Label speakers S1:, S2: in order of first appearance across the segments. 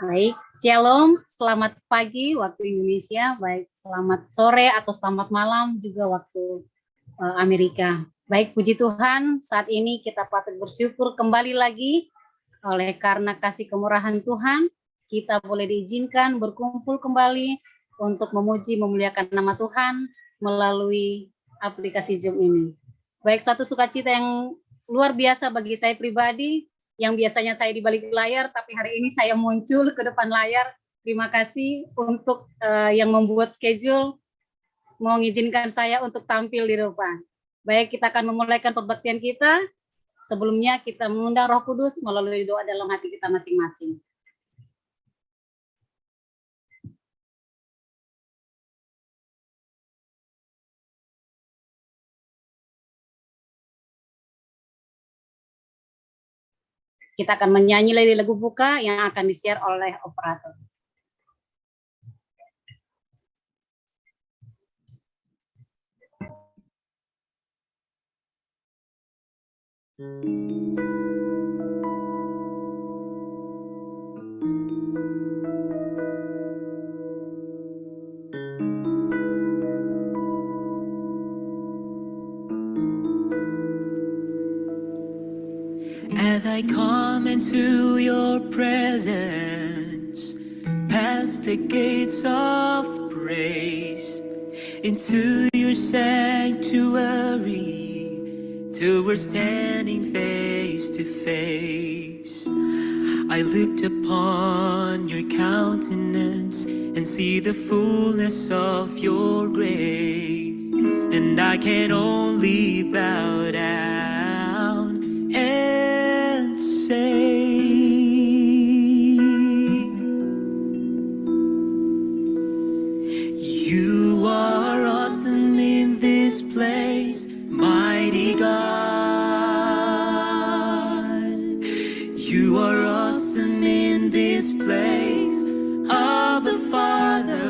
S1: Baik, Shalom, selamat pagi waktu Indonesia, baik selamat sore atau selamat malam juga waktu Amerika. Baik, puji Tuhan, saat ini kita patut bersyukur kembali lagi oleh karena kasih kemurahan Tuhan, kita boleh diizinkan berkumpul kembali untuk memuji memuliakan nama Tuhan melalui aplikasi Zoom ini. Baik, suatu sukacita yang luar biasa bagi saya pribadi, yang biasanya saya di balik layar, tapi hari ini saya muncul ke depan layar. Terima kasih untuk yang membuat schedule, mau mengizinkan saya untuk tampil di depan. Baik, kita akan memulaikan perbaktian kita. Sebelumnya kita mengundang Roh Kudus melalui doa dalam hati kita masing-masing. Kita akan menyanyi lagi lagu buka yang akan di-share oleh operator.
S2: As I come into your presence, past the gates of praise, into your sanctuary, till we're standing face to face. I looked upon your countenance and see the fullness of your grace, and I can only bow down and say, you are awesome in this place, mighty God. You are awesome in this place, Abba Father.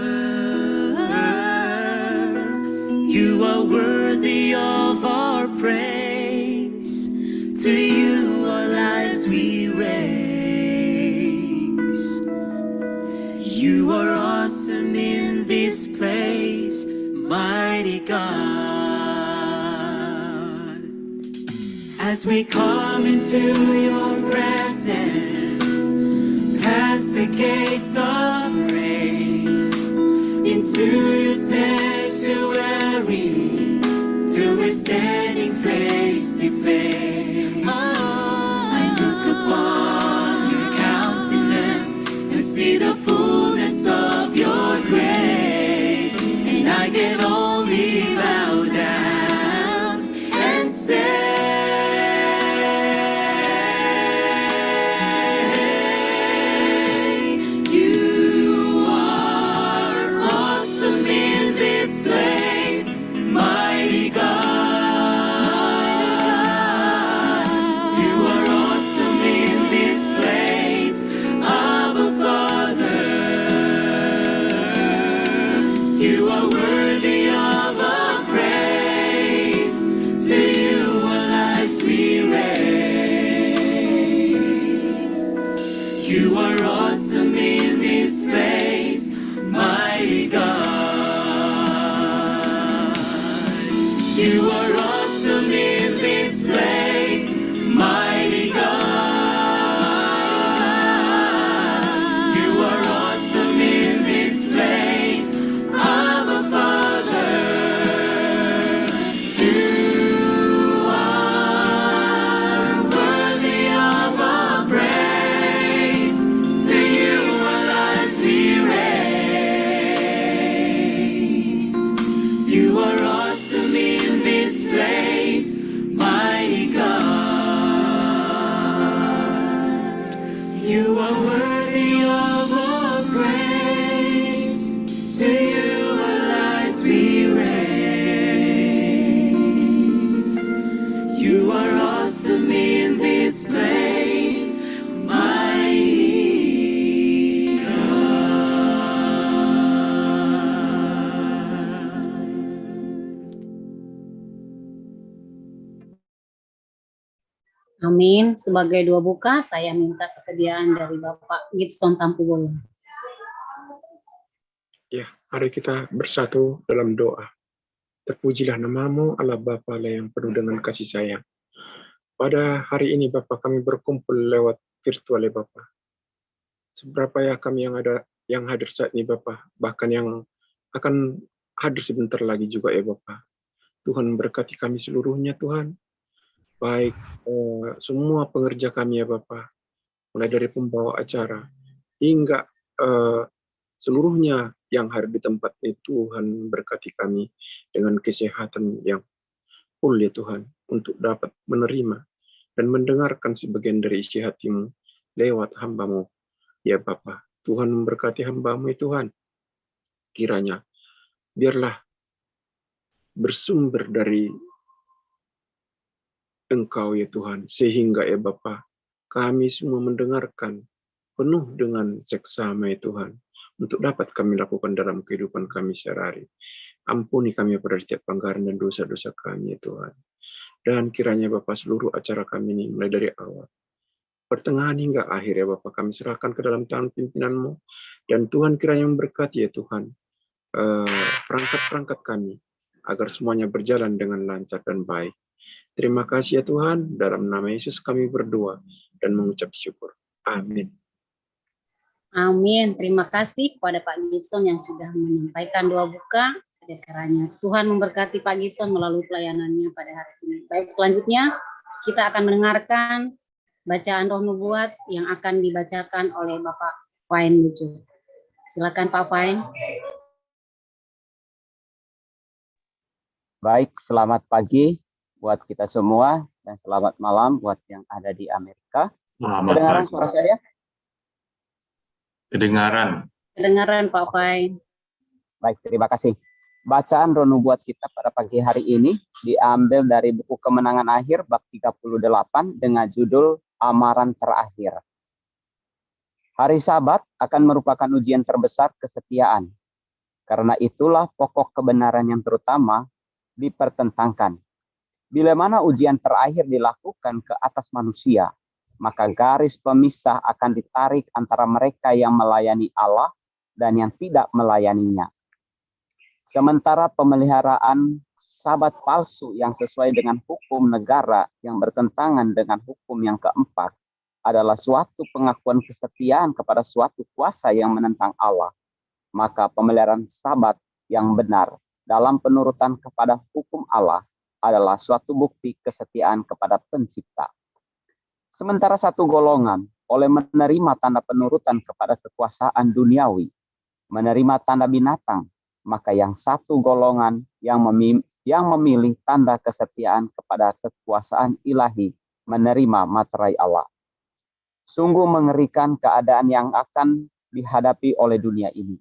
S2: You are worthy of our praise. To you our lives we raise. You are awesome in this place, mighty God. As we come into your presence, past the gates of grace, into your sanctuary, till we're standing face to face. I look upon your countenance and see the fullness of your grace, and I can only bow down and say, you are awesome in this place, mighty God. You are awesome in this place, Abba Father. You are worthy of our praise. To you our lives we raise. You are awesome in this place, mighty God. You are awesome in this place, mighty God. You are awesome in this place, Abba Father. You are worthy of our praise. To you our lives we raise. You are awesome in this place, mighty God. You are worthy of our praise. To you our lives we raise. You are awesome in this place, mighty God.
S1: Amin. Sebagai doa buka, saya minta kesediaan dari Bapak Gibson Tampubolon.
S3: Ya, mari kita bersatu dalam doa. Terpujilah namamu, Allah Bapa yang penuh dengan kasih sayang. Pada hari ini Bapa, kami berkumpul lewat virtual ya Bapa. Seberapa ya kami yang hadir saat ini Bapa, bahkan yang akan hadir sebentar lagi juga ya Bapa. Tuhan berkati kami seluruhnya Tuhan. Baik semua pengerja kami ya Bapa, mulai dari pembawa acara hingga seluruhnya yang hadir di tempat ini. Tuhan berkati kami dengan kesehatan yang full ya Tuhan, untuk dapat menerima dan mendengarkan sebagian dari isi hatimu lewat hamba-Mu ya Bapa. Tuhan memberkati hamba-Mu ya Tuhan. Kiranya biarlah bersumber dari Engkau ya Tuhan, sehingga ya Bapa, kami semua mendengarkan penuh dengan seksama ya Tuhan, untuk dapat kami lakukan dalam kehidupan kami sehari-hari. Ampuni kami pada setiap pelanggaran dan dosa-dosa kami ya Tuhan. Dan kiranya Bapa, seluruh acara kami ini mulai dari awal, pertengahan hingga akhir ya Bapa, kami serahkan ke dalam tangan pimpinan-Mu. Dan Tuhan kiranya memberkati ya Tuhan perangkat-perangkat kami, agar semuanya berjalan dengan lancar dan baik. Terima kasih ya Tuhan, dalam nama Yesus kami berdoa dan mengucap syukur. Amin.
S1: Amin. Terima kasih kepada Pak Gibson yang sudah menyampaikan doa buka. Kiranya Tuhan memberkati Pak Gibson melalui pelayanannya pada hari ini. Baik, selanjutnya kita akan mendengarkan bacaan roh nubuat yang akan dibacakan oleh Bapak Fain Lucu. Silakan Pak Fain.
S4: Baik, selamat pagi buat kita semua dan selamat malam buat yang ada di Amerika. Kedengaran suara saya?
S5: Kedengaran.
S1: Kedengaran Pak Fain.
S4: Baik, terima kasih. Bacaan roh nubuat kita pada pagi hari ini diambil dari buku Kemenangan Akhir bab 38 dengan judul Amaran Terakhir. Hari Sabat akan merupakan ujian terbesar kesetiaan. Karena itulah pokok kebenaran yang terutama dipertentangkan. Bila mana ujian terakhir dilakukan ke atas manusia, maka garis pemisah akan ditarik antara mereka yang melayani Allah dan yang tidak melayaninya. Sementara pemeliharaan sabat palsu yang sesuai dengan hukum negara yang bertentangan dengan hukum yang keempat adalah suatu pengakuan kesetiaan kepada suatu kuasa yang menentang Allah, maka pemeliharaan sabat yang benar dalam penurutan kepada hukum Allah adalah suatu bukti kesetiaan kepada pencipta. Sementara satu golongan oleh menerima tanda penurutan kepada kekuasaan duniawi, menerima tanda binatang, maka yang satu golongan yang memilih tanda kesetiaan kepada kekuasaan ilahi, menerima materai Allah. Sungguh mengerikan keadaan yang akan dihadapi oleh dunia ini.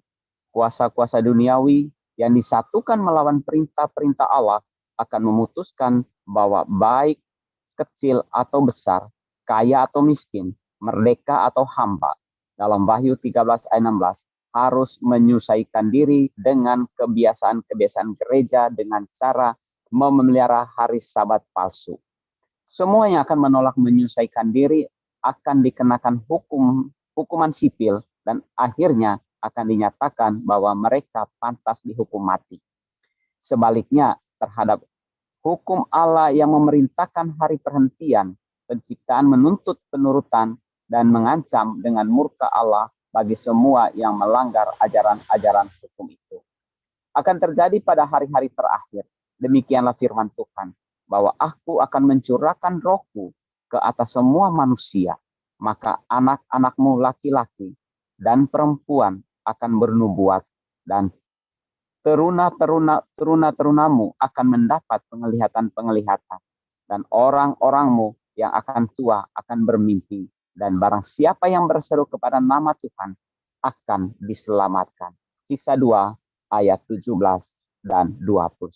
S4: Kuasa-kuasa duniawi yang disatukan melawan perintah-perintah Allah akan memutuskan bahwa baik kecil atau besar, kaya atau miskin, merdeka atau hamba, dalam Wahyu 13 ayat 16, harus menyusahkan diri dengan kebiasaan-kebiasaan gereja dengan cara memelihara hari Sabat palsu. Semua yang akan menolak menyusahkan diri akan dikenakan hukuman sipil dan akhirnya akan dinyatakan bahwa mereka pantas dihukum mati. Sebaliknya, terhadap hukum Allah yang memerintahkan hari perhentian, penciptaan menuntut penurutan dan mengancam dengan murka Allah bagi semua yang melanggar ajaran-ajaran hukum itu. Akan terjadi pada hari-hari terakhir. Demikianlah firman Tuhan, bahwa aku akan mencurahkan rohku ke atas semua manusia, maka anak-anakmu laki-laki dan perempuan akan bernubuat, dan teruna-terunamu akan mendapat penglihatan-penglihatan, dan orang-orangmu yang akan tua akan bermimpi, dan barang siapa yang berseru kepada nama Tuhan akan diselamatkan. Kisah 2 ayat 17 dan 21.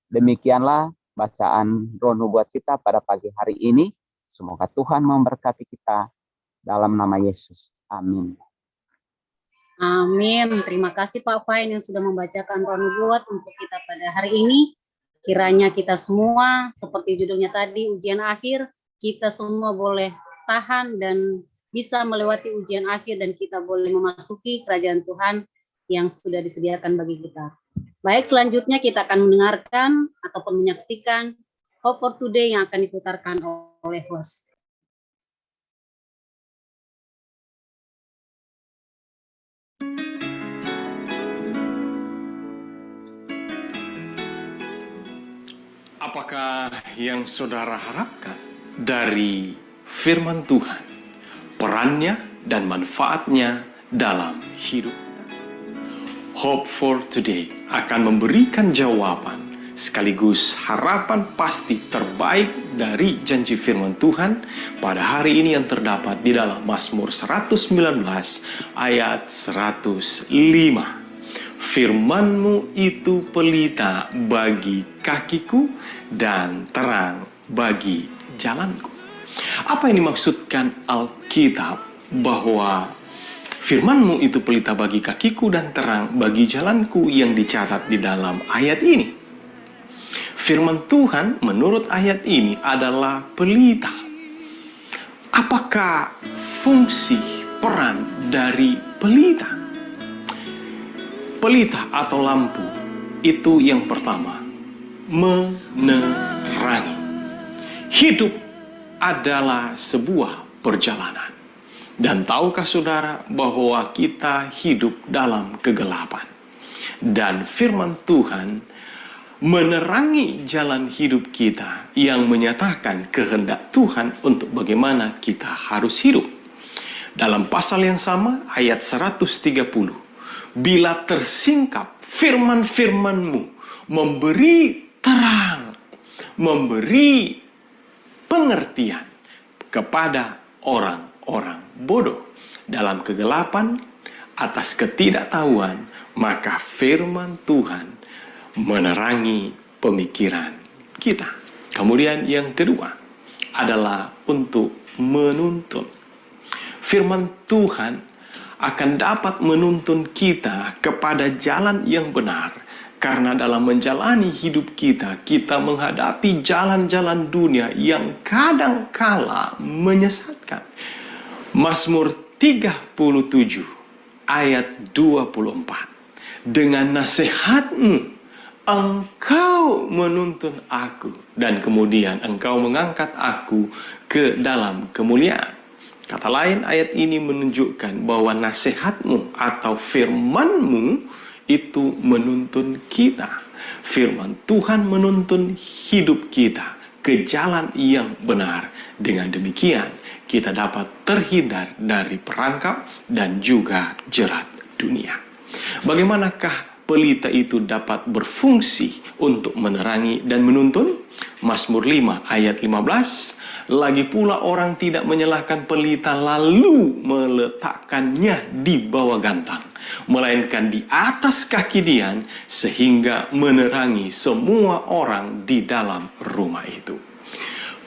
S4: Demikianlah bacaan roh nubuat kita pada pagi hari ini. Semoga Tuhan memberkati kita dalam nama Yesus. Amin.
S1: Amin. Terima kasih Pak Fain yang sudah membacakan roh nubuat untuk kita pada hari ini. Kiranya kita semua, seperti judulnya tadi, ujian akhir, kita semua boleh tahan dan bisa melewati ujian akhir dan kita boleh memasuki kerajaan Tuhan yang sudah disediakan bagi kita. Baik, selanjutnya kita akan mendengarkan ataupun menyaksikan Hope for Today yang akan diputarkan oleh host.
S5: Apakah yang saudara harapkan dari firman Tuhan, perannya dan manfaatnya dalam hidup kita? Hope for Today akan memberikan jawaban sekaligus harapan pasti terbaik dari janji firman Tuhan pada hari ini yang terdapat di dalam Mazmur 119 ayat 105. Firman-Mu itu pelita bagi kakiku dan terang bagi jalanku. Apa yang dimaksudkan Alkitab bahwa firman-Mu itu pelita bagi kakiku dan terang bagi jalanku yang dicatat di dalam ayat ini? Firman Tuhan menurut ayat ini adalah pelita. Apakah fungsi peran dari pelita? Pelita atau lampu itu yang pertama, menerangi. Hidup adalah sebuah perjalanan. Dan tahukah saudara bahwa kita hidup dalam kegelapan? Dan firman Tuhan menerangi jalan hidup kita yang menyatakan kehendak Tuhan untuk bagaimana kita harus hidup. Dalam pasal yang sama, ayat 130. Bila tersingkap firman-firman-Mu memberi terang, memberi pengertian kepada orang-orang bodoh dalam kegelapan atas ketidaktahuan, maka firman Tuhan menerangi pemikiran kita. Kemudian yang kedua adalah untuk menuntun. Firman Tuhan akan dapat menuntun kita kepada jalan yang benar. Karena dalam menjalani hidup kita, kita menghadapi jalan-jalan dunia yang kadang-kala menyesatkan. Mazmur 37 ayat 24. Dengan nasihat-Mu, Engkau menuntun aku, dan kemudian Engkau mengangkat aku ke dalam kemuliaan. Kata lain, ayat ini menunjukkan bahwa nasihat-Mu atau firman-Mu itu menuntun kita. Firman Tuhan menuntun hidup kita ke jalan yang benar. Dengan demikian, kita dapat terhindar dari perangkap dan juga jerat dunia. Bagaimanakah pelita itu dapat berfungsi untuk menerangi dan menuntun? Mazmur 5 ayat 15. Lagi pula orang tidak menyalahkan pelita lalu meletakkannya di bawah gantang, melainkan di atas kaki dian sehingga menerangi semua orang di dalam rumah itu.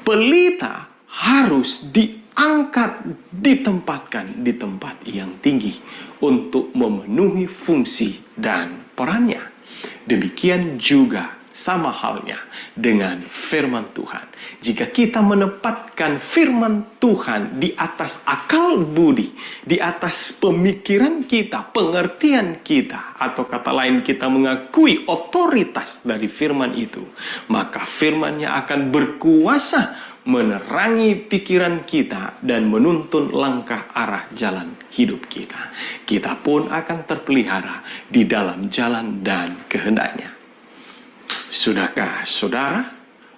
S5: Pelita harus diangkat, ditempatkan di tempat yang tinggi untuk memenuhi fungsi dan perannya. Demikian juga sama halnya dengan firman Tuhan. Jika kita menempatkan firman Tuhan di atas akal budi, di atas pemikiran kita, pengertian kita, atau kata lain kita mengakui otoritas dari firman itu, maka firman-Nya akan berkuasa menerangi pikiran kita dan menuntun langkah arah jalan hidup kita. Kita pun akan terpelihara di dalam jalan dan kehendak-Nya. Sudahkah saudara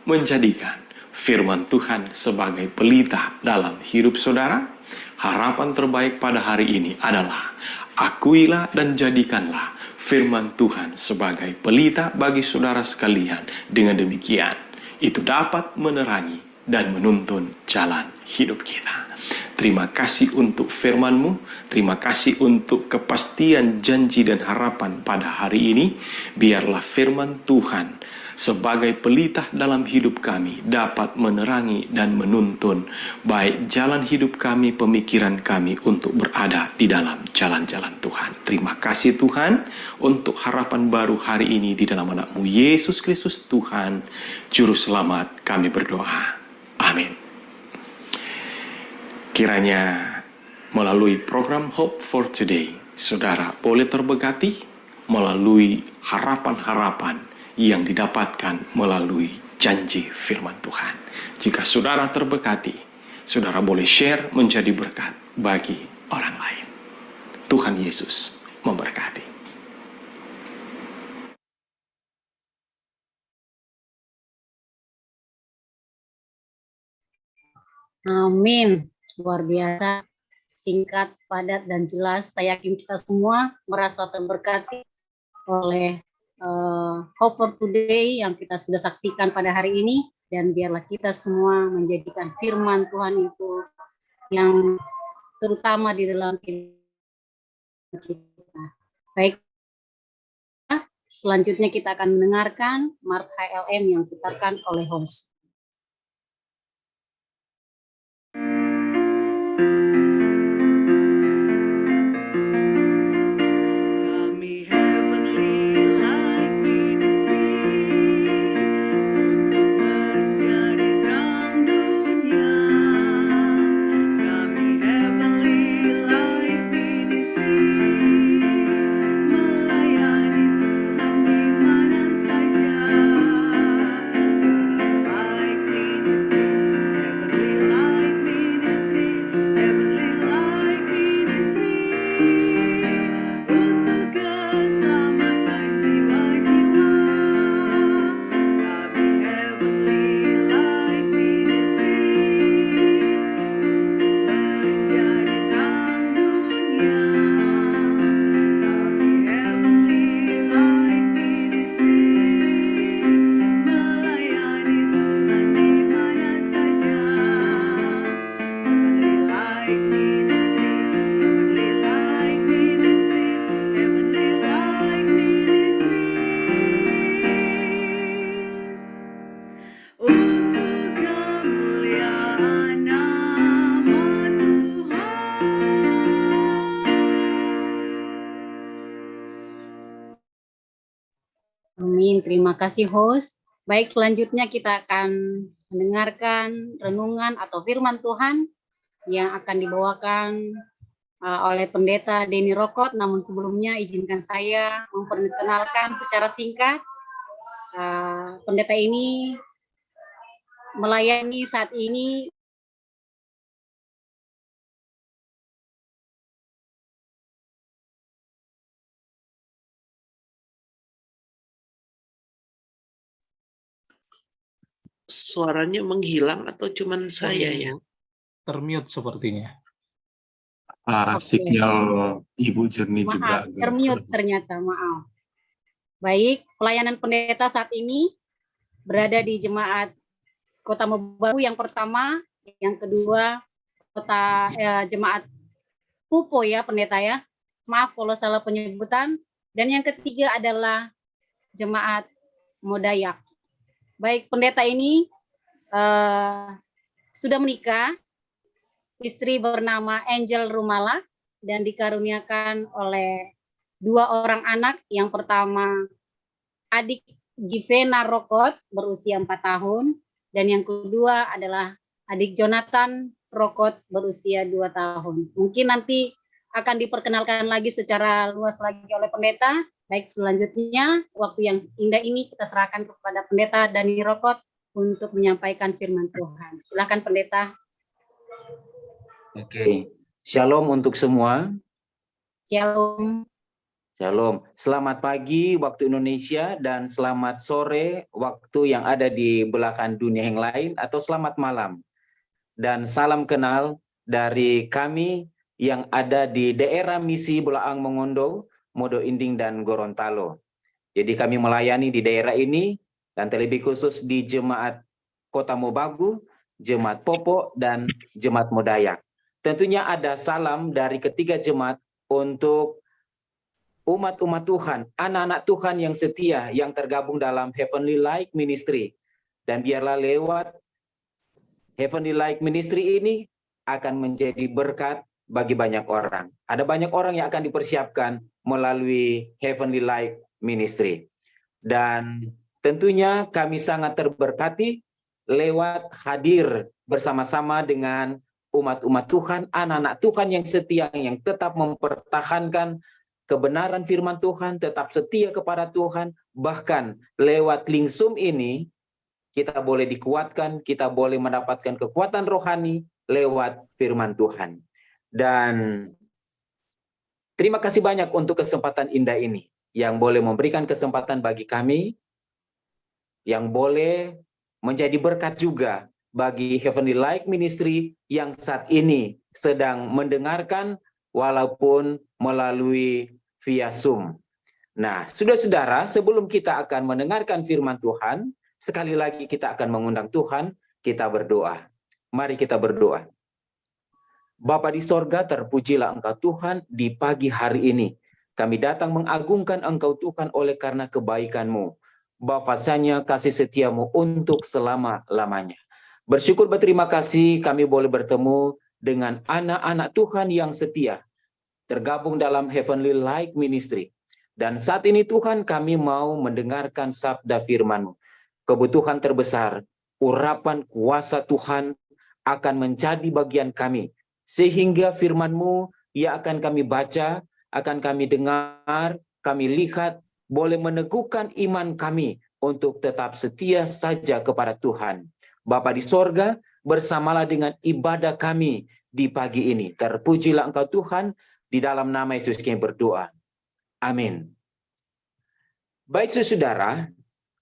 S5: menjadikan firman Tuhan sebagai pelita dalam hidup saudara? Harapan terbaik pada hari ini adalah akuilah dan jadikanlah firman Tuhan sebagai pelita bagi saudara sekalian. Dengan demikian, itu dapat menerangi dan menuntun jalan hidup kita. Terima kasih untuk firman-Mu, terima kasih untuk kepastian janji dan harapan pada hari ini. Biarlah firman Tuhan sebagai pelita dalam hidup kami dapat menerangi dan menuntun baik jalan hidup kami, pemikiran kami untuk berada di dalam jalan-jalan Tuhan. Terima kasih Tuhan untuk harapan baru hari ini di dalam anak-Mu Yesus Kristus Tuhan Juru Selamat kami berdoa. Amin. Kiranya melalui program Hope for Today, saudara boleh terberkati melalui harapan-harapan yang didapatkan melalui janji firman Tuhan. Jika saudara terberkati, saudara boleh share menjadi berkat bagi orang lain. Tuhan Yesus memberkati.
S1: Amin. Luar biasa, singkat, padat, dan jelas. Saya yakin kita semua merasa terberkati oleh Hope for Today yang kita sudah saksikan pada hari ini. Dan biarlah kita semua menjadikan firman Tuhan itu yang terutama di dalam kehidupan kita. Baik, selanjutnya kita akan mendengarkan Mars HLM yang diputarkan oleh host. Amin, terima kasih host. Baik, selanjutnya kita akan mendengarkan renungan atau firman Tuhan yang akan dibawakan oleh Pendeta Denny Rokot. Namun sebelumnya izinkan saya memperkenalkan secara singkat. Pendeta ini melayani saat ini
S6: Suaranya menghilang atau cuman saya ya?
S7: Termute sepertinya.
S5: Signal Ibu jernih juga.
S1: Maaf, termute ternyata, maaf. Baik, pelayanan pendeta saat ini berada di jemaat Kota Mobagu yang pertama, yang kedua jemaat Pupo ya pendeta ya. Maaf kalau salah penyebutan. Dan yang ketiga adalah jemaat Modayak. Baik, pendeta ini sudah menikah, istri bernama Angel Rumala, dan dikaruniakan oleh 2 orang anak. Yang pertama, adik Givena Rokot berusia 4 tahun, dan yang kedua adalah adik Jonathan Rokot berusia 2 tahun. Mungkin nanti akan diperkenalkan lagi secara luas lagi oleh pendeta. Baik, selanjutnya waktu yang indah ini kita serahkan kepada Pendeta Denny Rokot untuk menyampaikan firman Tuhan. Silakan pendeta.
S8: Oke, shalom untuk semua.
S1: Shalom.
S8: Shalom. Selamat pagi waktu Indonesia dan selamat sore waktu yang ada di belahan dunia yang lain, atau selamat malam. Dan salam kenal dari kami yang ada di daerah misi Bulaang Mongondo, Modo Inding dan Gorontalo. Jadi kami melayani di daerah ini dan terlebih khusus di Jemaat Kota Mobagu, Jemaat Popo, dan Jemaat Modayak. Tentunya ada salam dari ketiga jemaat untuk umat-umat Tuhan, anak-anak Tuhan yang setia yang tergabung dalam Heavenly Light Ministry. Dan biarlah lewat Heavenly Light Ministry ini akan menjadi berkat bagi banyak orang. Ada banyak orang yang akan dipersiapkan melalui Heavenly Light Ministry. Dan tentunya kami sangat terberkati lewat hadir bersama-sama dengan umat-umat Tuhan, anak-anak Tuhan yang setia, yang tetap mempertahankan kebenaran firman Tuhan, tetap setia kepada Tuhan. Bahkan lewat link Zoom ini, kita boleh dikuatkan, kita boleh mendapatkan kekuatan rohani lewat firman Tuhan. Dan terima kasih banyak untuk kesempatan indah ini, yang boleh memberikan kesempatan bagi kami, yang boleh menjadi berkat juga bagi Heavenly Light Ministry yang saat ini sedang mendengarkan walaupun melalui via Zoom. Nah, saudara-saudara, sebelum kita akan mendengarkan firman Tuhan, sekali lagi kita akan mengundang Tuhan, kita berdoa. Mari kita berdoa. Bapa di sorga, terpujilah Engkau Tuhan di pagi hari ini. Kami datang mengagungkan Engkau Tuhan oleh karena kebaikan-Mu. Bahwasanya kasih setiamu untuk selama-lamanya. Bersyukur berterima kasih kami boleh bertemu dengan anak-anak Tuhan yang setia, tergabung dalam Heavenly Light Ministry. Dan saat ini Tuhan, kami mau mendengarkan sabda firman-Mu. Kebutuhan terbesar, urapan kuasa Tuhan akan menjadi bagian kami. Sehingga firman-Mu yang akan kami baca, akan kami dengar, kami lihat, boleh meneguhkan iman kami untuk tetap setia saja kepada Tuhan. Bapa di sorga, bersamalah dengan ibadah kami di pagi ini. Terpujilah Engkau Tuhan, di dalam nama Yesus kami berdoa. Amin. Baik saudara,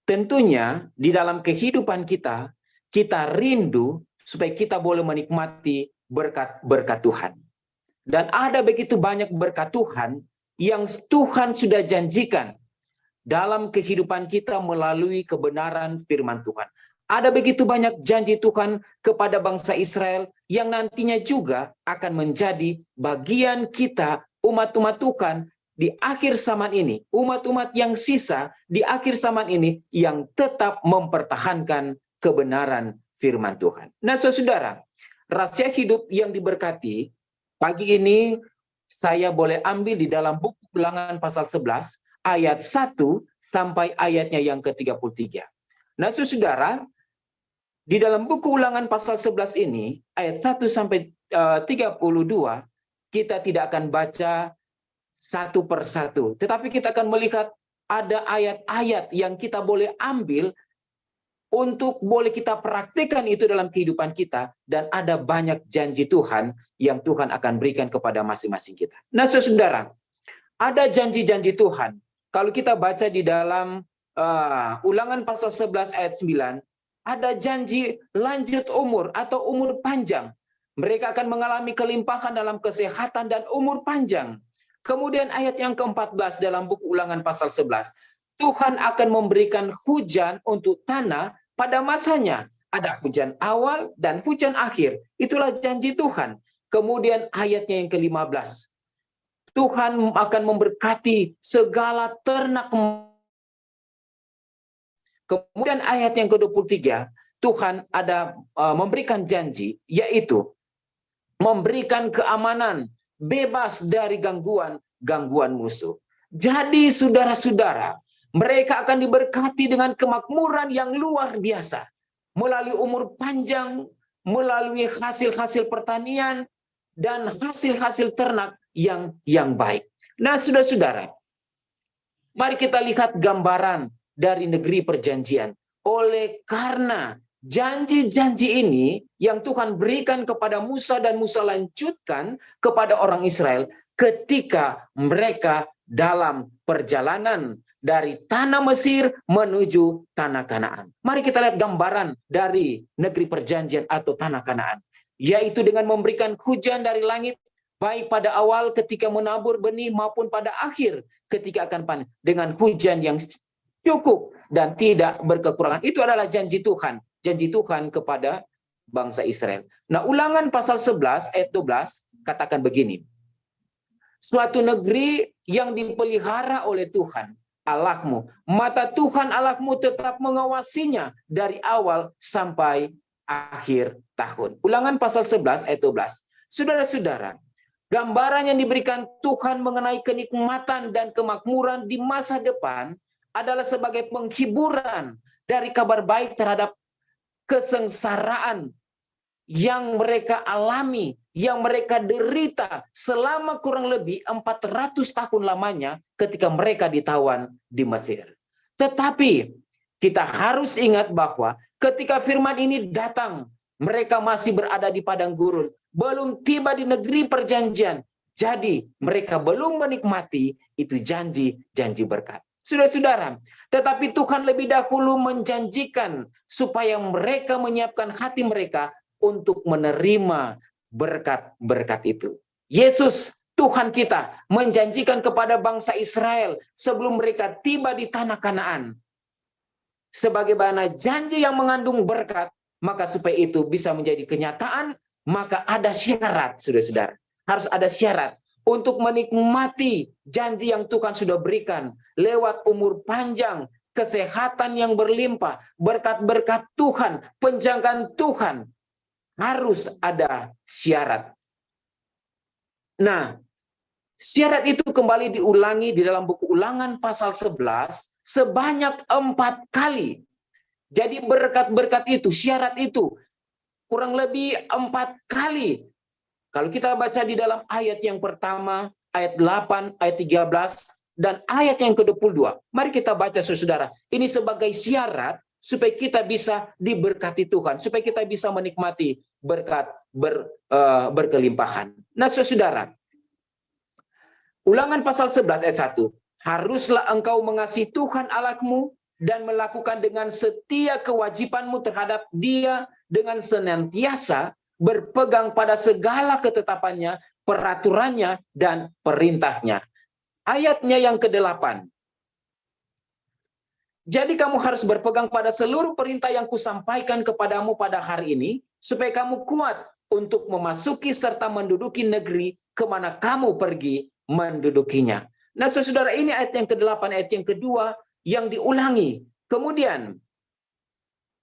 S8: tentunya di dalam kehidupan kita, kita rindu supaya kita boleh menikmati berkat-berkat Tuhan. Dan ada begitu banyak berkat Tuhan yang Tuhan sudah janjikan dalam kehidupan kita melalui kebenaran firman Tuhan. Ada begitu banyak janji Tuhan kepada bangsa Israel yang nantinya juga akan menjadi bagian kita, umat-umat Tuhan di akhir zaman ini. Umat-umat yang sisa di akhir zaman ini yang tetap mempertahankan kebenaran firman Tuhan. Nah saudara, rahasia hidup yang diberkati, pagi ini saya boleh ambil di dalam buku Ulangan pasal 11, ayat 1 sampai ayatnya yang ke-33. Nah saudara, di dalam buku Ulangan pasal 11 ini, ayat 1 sampai 32, kita tidak akan baca satu persatu. Tetapi kita akan melihat ada ayat-ayat yang kita boleh ambil untuk boleh kita praktikkan itu dalam kehidupan kita. Dan ada banyak janji Tuhan yang Tuhan akan berikan kepada masing-masing kita. Nah saudara, ada janji-janji Tuhan. Kalau kita baca di dalam Ulangan pasal 11 ayat 9, ada janji lanjut umur atau umur panjang. Mereka akan mengalami kelimpahan dalam kesehatan dan umur panjang. Kemudian ayat yang ke-14 dalam buku Ulangan pasal 11. Tuhan akan memberikan hujan untuk tanah pada masanya. Ada hujan awal dan hujan akhir. Itulah janji Tuhan. Kemudian ayatnya yang ke-15. Tuhan akan memberkati segala ternak. Kemudian ayat yang ke-23, Tuhan ada memberikan janji, yaitu memberikan keamanan, bebas dari gangguan musuh. Jadi saudara-saudara, mereka akan diberkati dengan kemakmuran yang luar biasa. Melalui umur panjang, melalui hasil-hasil pertanian, dan hasil-hasil ternak yang baik. Nah saudara-saudara, mari kita lihat gambaran dari negeri perjanjian. Oleh karena janji-janji ini yang Tuhan berikan kepada Musa dan Musa lanjutkan kepada orang Israel ketika mereka dalam perjalanan dari tanah Mesir menuju tanah Kanaan. Mari kita lihat gambaran dari negeri perjanjian atau tanah Kanaan, yaitu dengan memberikan hujan dari langit baik pada awal ketika menabur benih maupun pada akhir ketika akan panen, dengan hujan yang cukup dan tidak berkekurangan. Itu adalah janji Tuhan kepada bangsa Israel. Nah, Ulangan pasal 11 ayat 12 katakan begini. Suatu negeri yang dipelihara oleh Tuhan Allahmu, mata Tuhan Allahmu tetap mengawasinya dari awal sampai akhir tahun. Ulangan pasal 11 ayat 12. Saudara-saudara, gambaran yang diberikan Tuhan mengenai kenikmatan dan kemakmuran di masa depan adalah sebagai penghiburan dari kabar baik terhadap kesengsaraan yang mereka alami, yang mereka derita selama kurang lebih 400 tahun lamanya ketika mereka ditawan di Mesir. Tetapi kita harus ingat bahwa ketika firman ini datang, mereka masih berada di padang gurun, belum tiba di negeri perjanjian. Jadi mereka belum menikmati itu janji berkat. Saudara-saudara, tetapi Tuhan lebih dahulu menjanjikan supaya mereka menyiapkan hati mereka untuk menerima berkat-berkat itu. Yesus, Tuhan kita, menjanjikan kepada bangsa Israel sebelum mereka tiba di tanah Kanaan. Sebagaimana janji yang mengandung berkat, maka supaya itu bisa menjadi kenyataan, maka ada syarat, saudara-saudara. Harus ada syarat untuk menikmati janji yang Tuhan sudah berikan lewat umur panjang, kesehatan yang berlimpah, berkat-berkat Tuhan, penjagaan Tuhan. Harus ada syarat. Nah, syarat itu kembali diulangi di dalam buku Ulangan pasal 11 sebanyak 4 kali. Jadi berkat-berkat itu, syarat itu kurang lebih 4 kali. Kalau kita baca di dalam ayat yang pertama, ayat 8, ayat 13, dan ayat yang ke-22. Mari kita baca, saudara. Ini sebagai syarat supaya kita bisa diberkati Tuhan, supaya kita bisa menikmati berkat berkelimpahan. Nah, saudara, Ulangan pasal 11 ayat 1. Haruslah engkau mengasihi Tuhan Allahmu dan melakukan dengan setia kewajibanmu terhadap Dia dengan senantiasa berpegang pada segala ketetapannya, peraturannya, dan perintahnya. Ayatnya yang ke-8. Jadi kamu harus berpegang pada seluruh perintah yang kusampaikan kepadamu pada hari ini, supaya kamu kuat untuk memasuki serta menduduki negeri kemana kamu pergi mendudukinya. Nah, saudara, ini ayat yang ke-8, ayat yang kedua yang diulangi. Kemudian,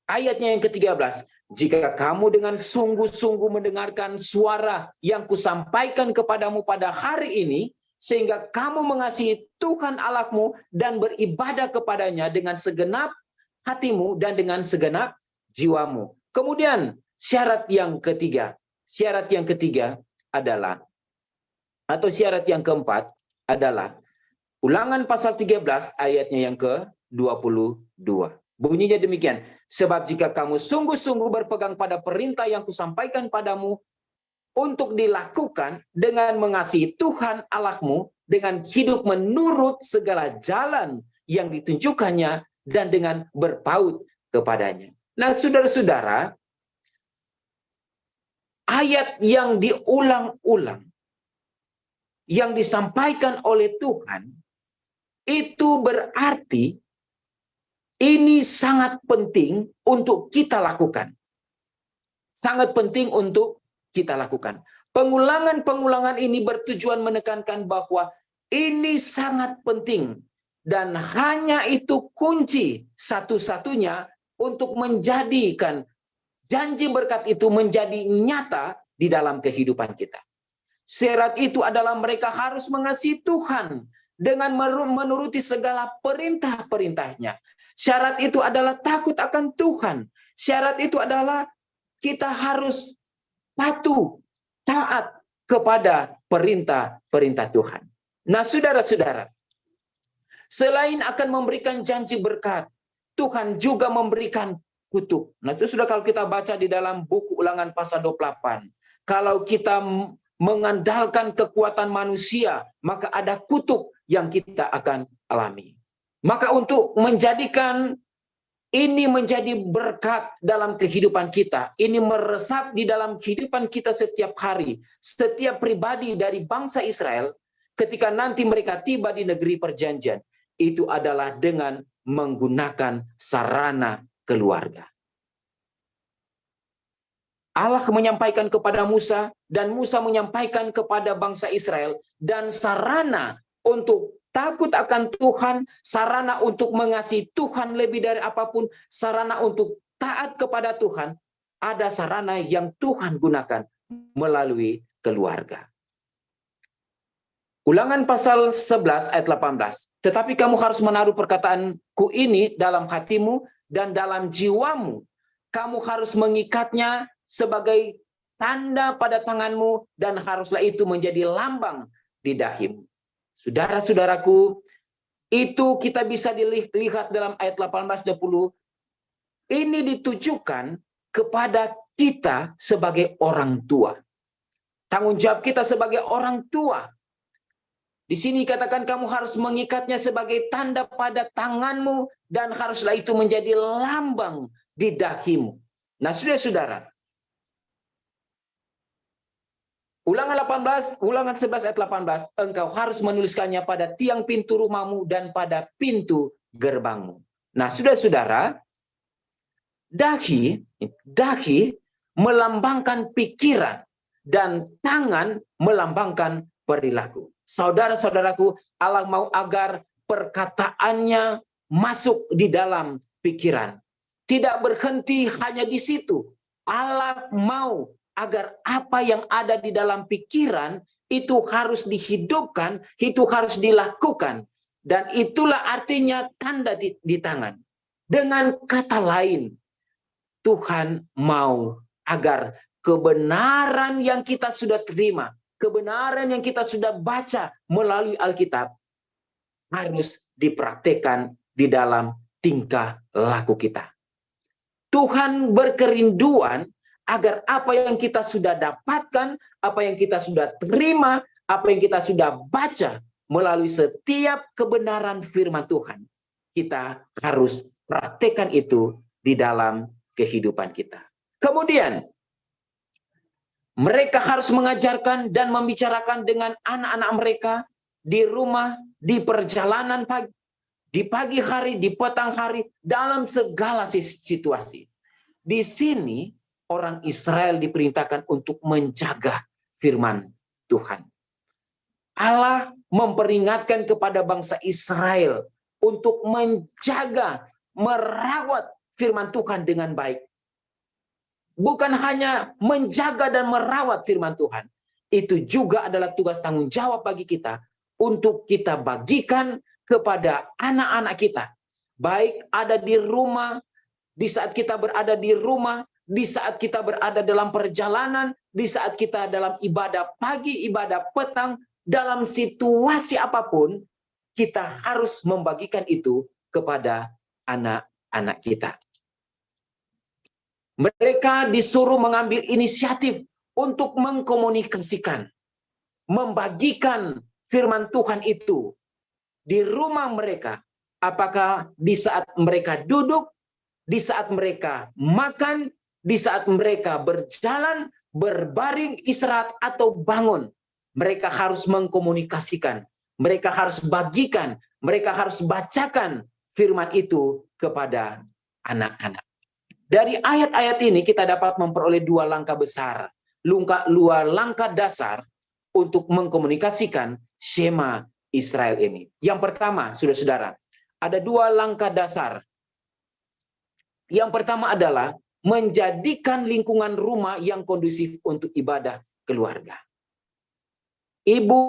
S8: ayatnya yang ke-13. Jika kamu dengan sungguh-sungguh mendengarkan suara yang kusampaikan kepadamu pada hari ini, sehingga kamu mengasihi Tuhan Allahmu dan beribadah kepadanya dengan segenap hatimu dan dengan segenap jiwamu. Kemudian syarat yang ketiga adalah, atau syarat yang keempat adalah Ulangan pasal 13 ayatnya yang ke-22. Bunyinya demikian, sebab jika kamu sungguh-sungguh berpegang pada perintah yang kusampaikan padamu untuk dilakukan dengan mengasihi Tuhan Allahmu, dengan hidup menurut segala jalan yang ditunjukkannya, dan dengan berpaut kepadanya. Nah, saudara-saudara, ayat yang diulang-ulang, yang disampaikan oleh Tuhan, itu berarti ini sangat penting untuk kita lakukan. Sangat penting untuk kita lakukan. Pengulangan-pengulangan ini bertujuan menekankan bahwa ini sangat penting dan hanya itu kunci satu-satunya untuk menjadikan janji berkat itu menjadi nyata di dalam kehidupan kita. Syarat itu adalah mereka harus mengasihi Tuhan dengan menuruti segala perintah-perintahnya. Syarat itu adalah takut akan Tuhan. Syarat itu adalah kita harus patuh, taat kepada perintah-perintah Tuhan. Nah, saudara-saudara, selain akan memberikan janji berkat, Tuhan juga memberikan kutuk. Nah, itu sudah kalau kita baca di dalam buku Ulangan pasal 28. Kalau kita mengandalkan kekuatan manusia, maka ada kutuk yang kita akan alami. Maka untuk menjadikan ini menjadi berkat dalam kehidupan kita, ini meresap di dalam kehidupan kita setiap hari, setiap pribadi dari bangsa Israel, ketika nanti mereka tiba di negeri perjanjian, itu adalah dengan menggunakan sarana keluarga. Allah menyampaikan kepada Musa, dan Musa menyampaikan kepada bangsa Israel, dan sarana untuk takut akan Tuhan, sarana untuk mengasihi Tuhan lebih dari apapun, sarana untuk taat kepada Tuhan, ada sarana yang Tuhan gunakan melalui keluarga. Ulangan pasal 11 ayat 18. Tetapi kamu harus menaruh perkataanku ini dalam hatimu dan dalam jiwamu. Kamu harus mengikatnya sebagai tanda pada tanganmu, dan haruslah itu menjadi lambang di dahimu. Saudara-saudaraku, itu kita bisa dilihat dalam ayat 18-20. Ini ditujukan kepada kita sebagai orang tua. Tanggung jawab kita sebagai orang tua. Di sini katakan kamu harus mengikatnya sebagai tanda pada tanganmu, dan haruslah itu menjadi lambang di dahimu. Nah, saudara-saudara, Ulangan 11 ayat 18, engkau harus menuliskannya pada tiang pintu rumahmu dan pada pintu gerbangmu. Nah, saudara-saudara, dahi melambangkan pikiran dan tangan melambangkan perilaku. Saudara-saudaraku, Allah mau agar perkataannya masuk di dalam pikiran. Tidak berhenti hanya di situ. Allah mau agar apa yang ada di dalam pikiran itu harus dihidupkan, itu harus dilakukan. Dan itulah artinya tanda di tangan. Dengan kata lain, Tuhan mau agar kebenaran yang kita sudah terima, kebenaran yang kita sudah baca melalui Alkitab, harus dipraktekkan di dalam tingkah laku kita. Tuhan berkerinduan agar apa yang kita sudah dapatkan, apa yang kita sudah terima, apa yang kita sudah baca melalui setiap kebenaran firman Tuhan, kita harus praktekkan itu di dalam kehidupan kita. Kemudian, mereka harus mengajarkan dan membicarakan dengan anak-anak mereka di rumah, di perjalanan pagi, di pagi hari, di petang hari, dalam segala situasi. Di sini, orang Israel diperintahkan untuk menjaga firman Tuhan. Allah memperingatkan kepada bangsa Israel untuk menjaga, merawat firman Tuhan dengan baik. Bukan hanya menjaga dan merawat firman Tuhan, itu juga adalah tugas tanggung jawab bagi kita untuk kita bagikan kepada anak-anak kita. Baik ada di rumah, di saat kita berada di rumah, di saat kita berada dalam perjalanan, di saat kita dalam ibadah pagi, ibadah petang, dalam situasi apapun, kita harus membagikan itu kepada anak-anak kita. Mereka disuruh mengambil inisiatif untuk mengkomunikasikan, membagikan firman Tuhan itu di rumah mereka. Apakah di saat mereka duduk, di saat mereka makan, di saat mereka berjalan, berbaring, istirahat, atau bangun. Mereka harus mengkomunikasikan. Mereka harus bagikan. Mereka harus bacakan firman itu kepada anak-anak. Dari ayat-ayat ini kita dapat memperoleh dua langkah besar. Dua langkah dasar untuk mengkomunikasikan Shema Israel ini. Yang pertama, saudara-saudara, ada dua langkah dasar. Yang pertama adalah menjadikan lingkungan rumah yang kondusif untuk ibadah keluarga. Ibu,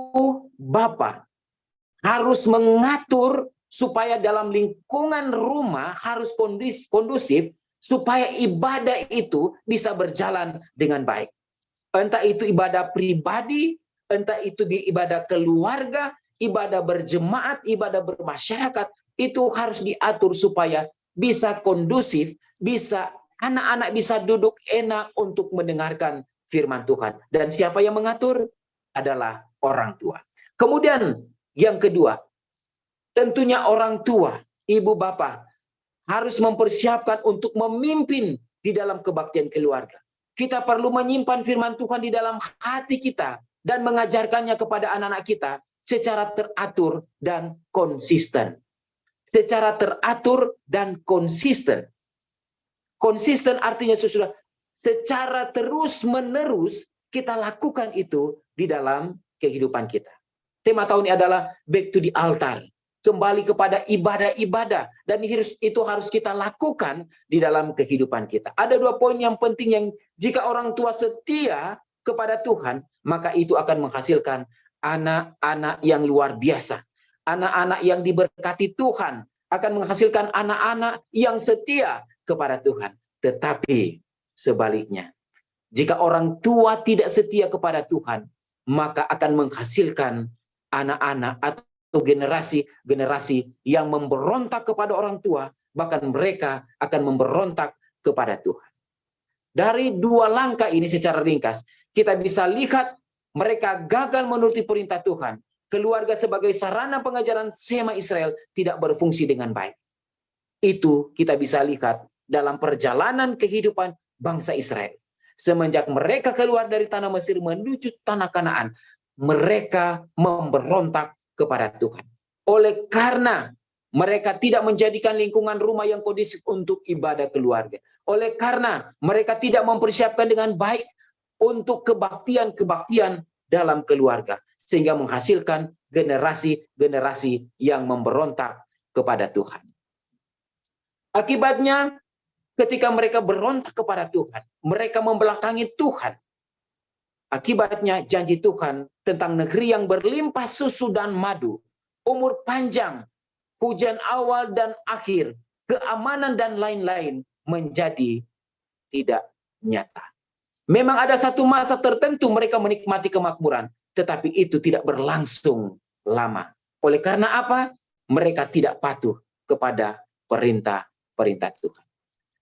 S8: bapak harus mengatur supaya dalam lingkungan rumah harus kondusif, supaya ibadah itu bisa berjalan dengan baik. Entah itu ibadah pribadi, entah itu di ibadah keluarga, ibadah berjemaat, ibadah bermasyarakat, itu harus diatur supaya bisa kondusif, bisa anak-anak bisa duduk enak untuk mendengarkan firman Tuhan. Dan siapa yang mengatur? Adalah orang tua. Kemudian yang kedua, tentunya orang tua, ibu bapak, harus mempersiapkan untuk memimpin di dalam kebaktian keluarga. Kita perlu menyimpan firman Tuhan di dalam hati kita dan mengajarkannya kepada anak-anak kita secara teratur dan konsisten. Secara teratur dan konsisten. Konsisten artinya secara terus-menerus kita lakukan itu di dalam kehidupan kita. Tema tahun ini adalah back to the altar. Kembali kepada ibadah-ibadah. Dan itu harus kita lakukan di dalam kehidupan kita. Ada dua poin yang penting yang jika orang tua setia kepada Tuhan, maka itu akan menghasilkan anak-anak yang luar biasa. Anak-anak yang diberkati Tuhan akan menghasilkan anak-anak yang setia kepada Tuhan. Tetapi sebaliknya, Jika orang tua tidak setia kepada Tuhan, maka akan menghasilkan anak-anak atau generasi-generasi yang memberontak kepada orang tua, bahkan mereka akan memberontak kepada Tuhan. Dari dua langkah ini secara ringkas, kita bisa lihat mereka gagal menuruti perintah Tuhan. Keluarga sebagai sarana pengajaran sema Israel tidak berfungsi dengan baik. Itu kita bisa lihat dalam perjalanan kehidupan bangsa Israel. Semenjak mereka keluar dari tanah Mesir menuju tanah Kanaan, mereka memberontak kepada Tuhan. Oleh karena mereka tidak menjadikan lingkungan rumah yang kondusif untuk ibadah keluarga. Oleh karena mereka tidak mempersiapkan dengan baik untuk kebaktian-kebaktian dalam keluarga. Sehingga menghasilkan generasi-generasi yang memberontak kepada Tuhan. Akibatnya, ketika mereka berontak kepada Tuhan, mereka membelakangi Tuhan. Akibatnya janji Tuhan tentang negeri yang berlimpah susu dan madu, umur panjang, hujan awal dan akhir, keamanan dan lain-lain menjadi tidak nyata. Memang ada satu masa tertentu mereka menikmati kemakmuran, tetapi itu tidak berlangsung lama. Oleh karena apa? Mereka tidak patuh kepada perintah-perintah Tuhan.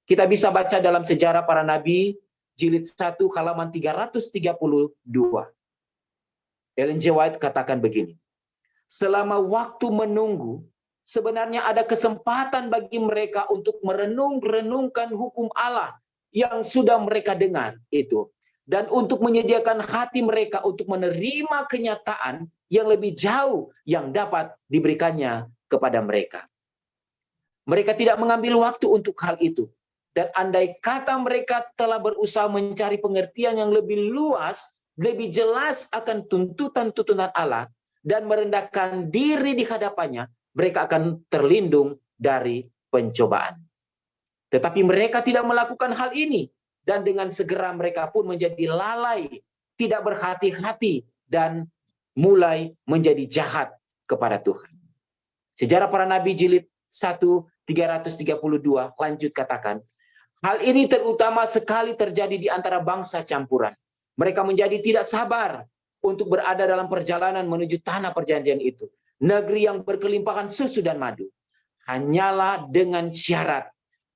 S8: Kita bisa baca dalam sejarah para nabi, jilid 1 halaman 332. Ellen G. White katakan begini, selama waktu menunggu, sebenarnya ada kesempatan bagi mereka untuk merenungkan hukum Allah yang sudah mereka dengar itu. Dan untuk menyediakan hati mereka untuk menerima kenyataan yang lebih jauh yang dapat diberikannya kepada mereka. Mereka tidak mengambil waktu untuk hal itu. Dan andai kata mereka telah berusaha mencari pengertian yang lebih luas, lebih jelas akan tuntutan-tuntutan Allah, dan merendahkan diri di hadapannya, mereka akan terlindung dari pencobaan. Tetapi mereka tidak melakukan hal ini. Dan dengan segera mereka pun menjadi lalai, tidak berhati-hati, dan mulai menjadi jahat kepada Tuhan. Sejarah para nabi jilid 1 332 lanjut katakan, hal ini terutama sekali terjadi di antara bangsa campuran. Mereka menjadi tidak sabar untuk berada dalam perjalanan menuju tanah perjanjian itu. Negeri yang berkelimpahan susu dan madu. Hanyalah dengan syarat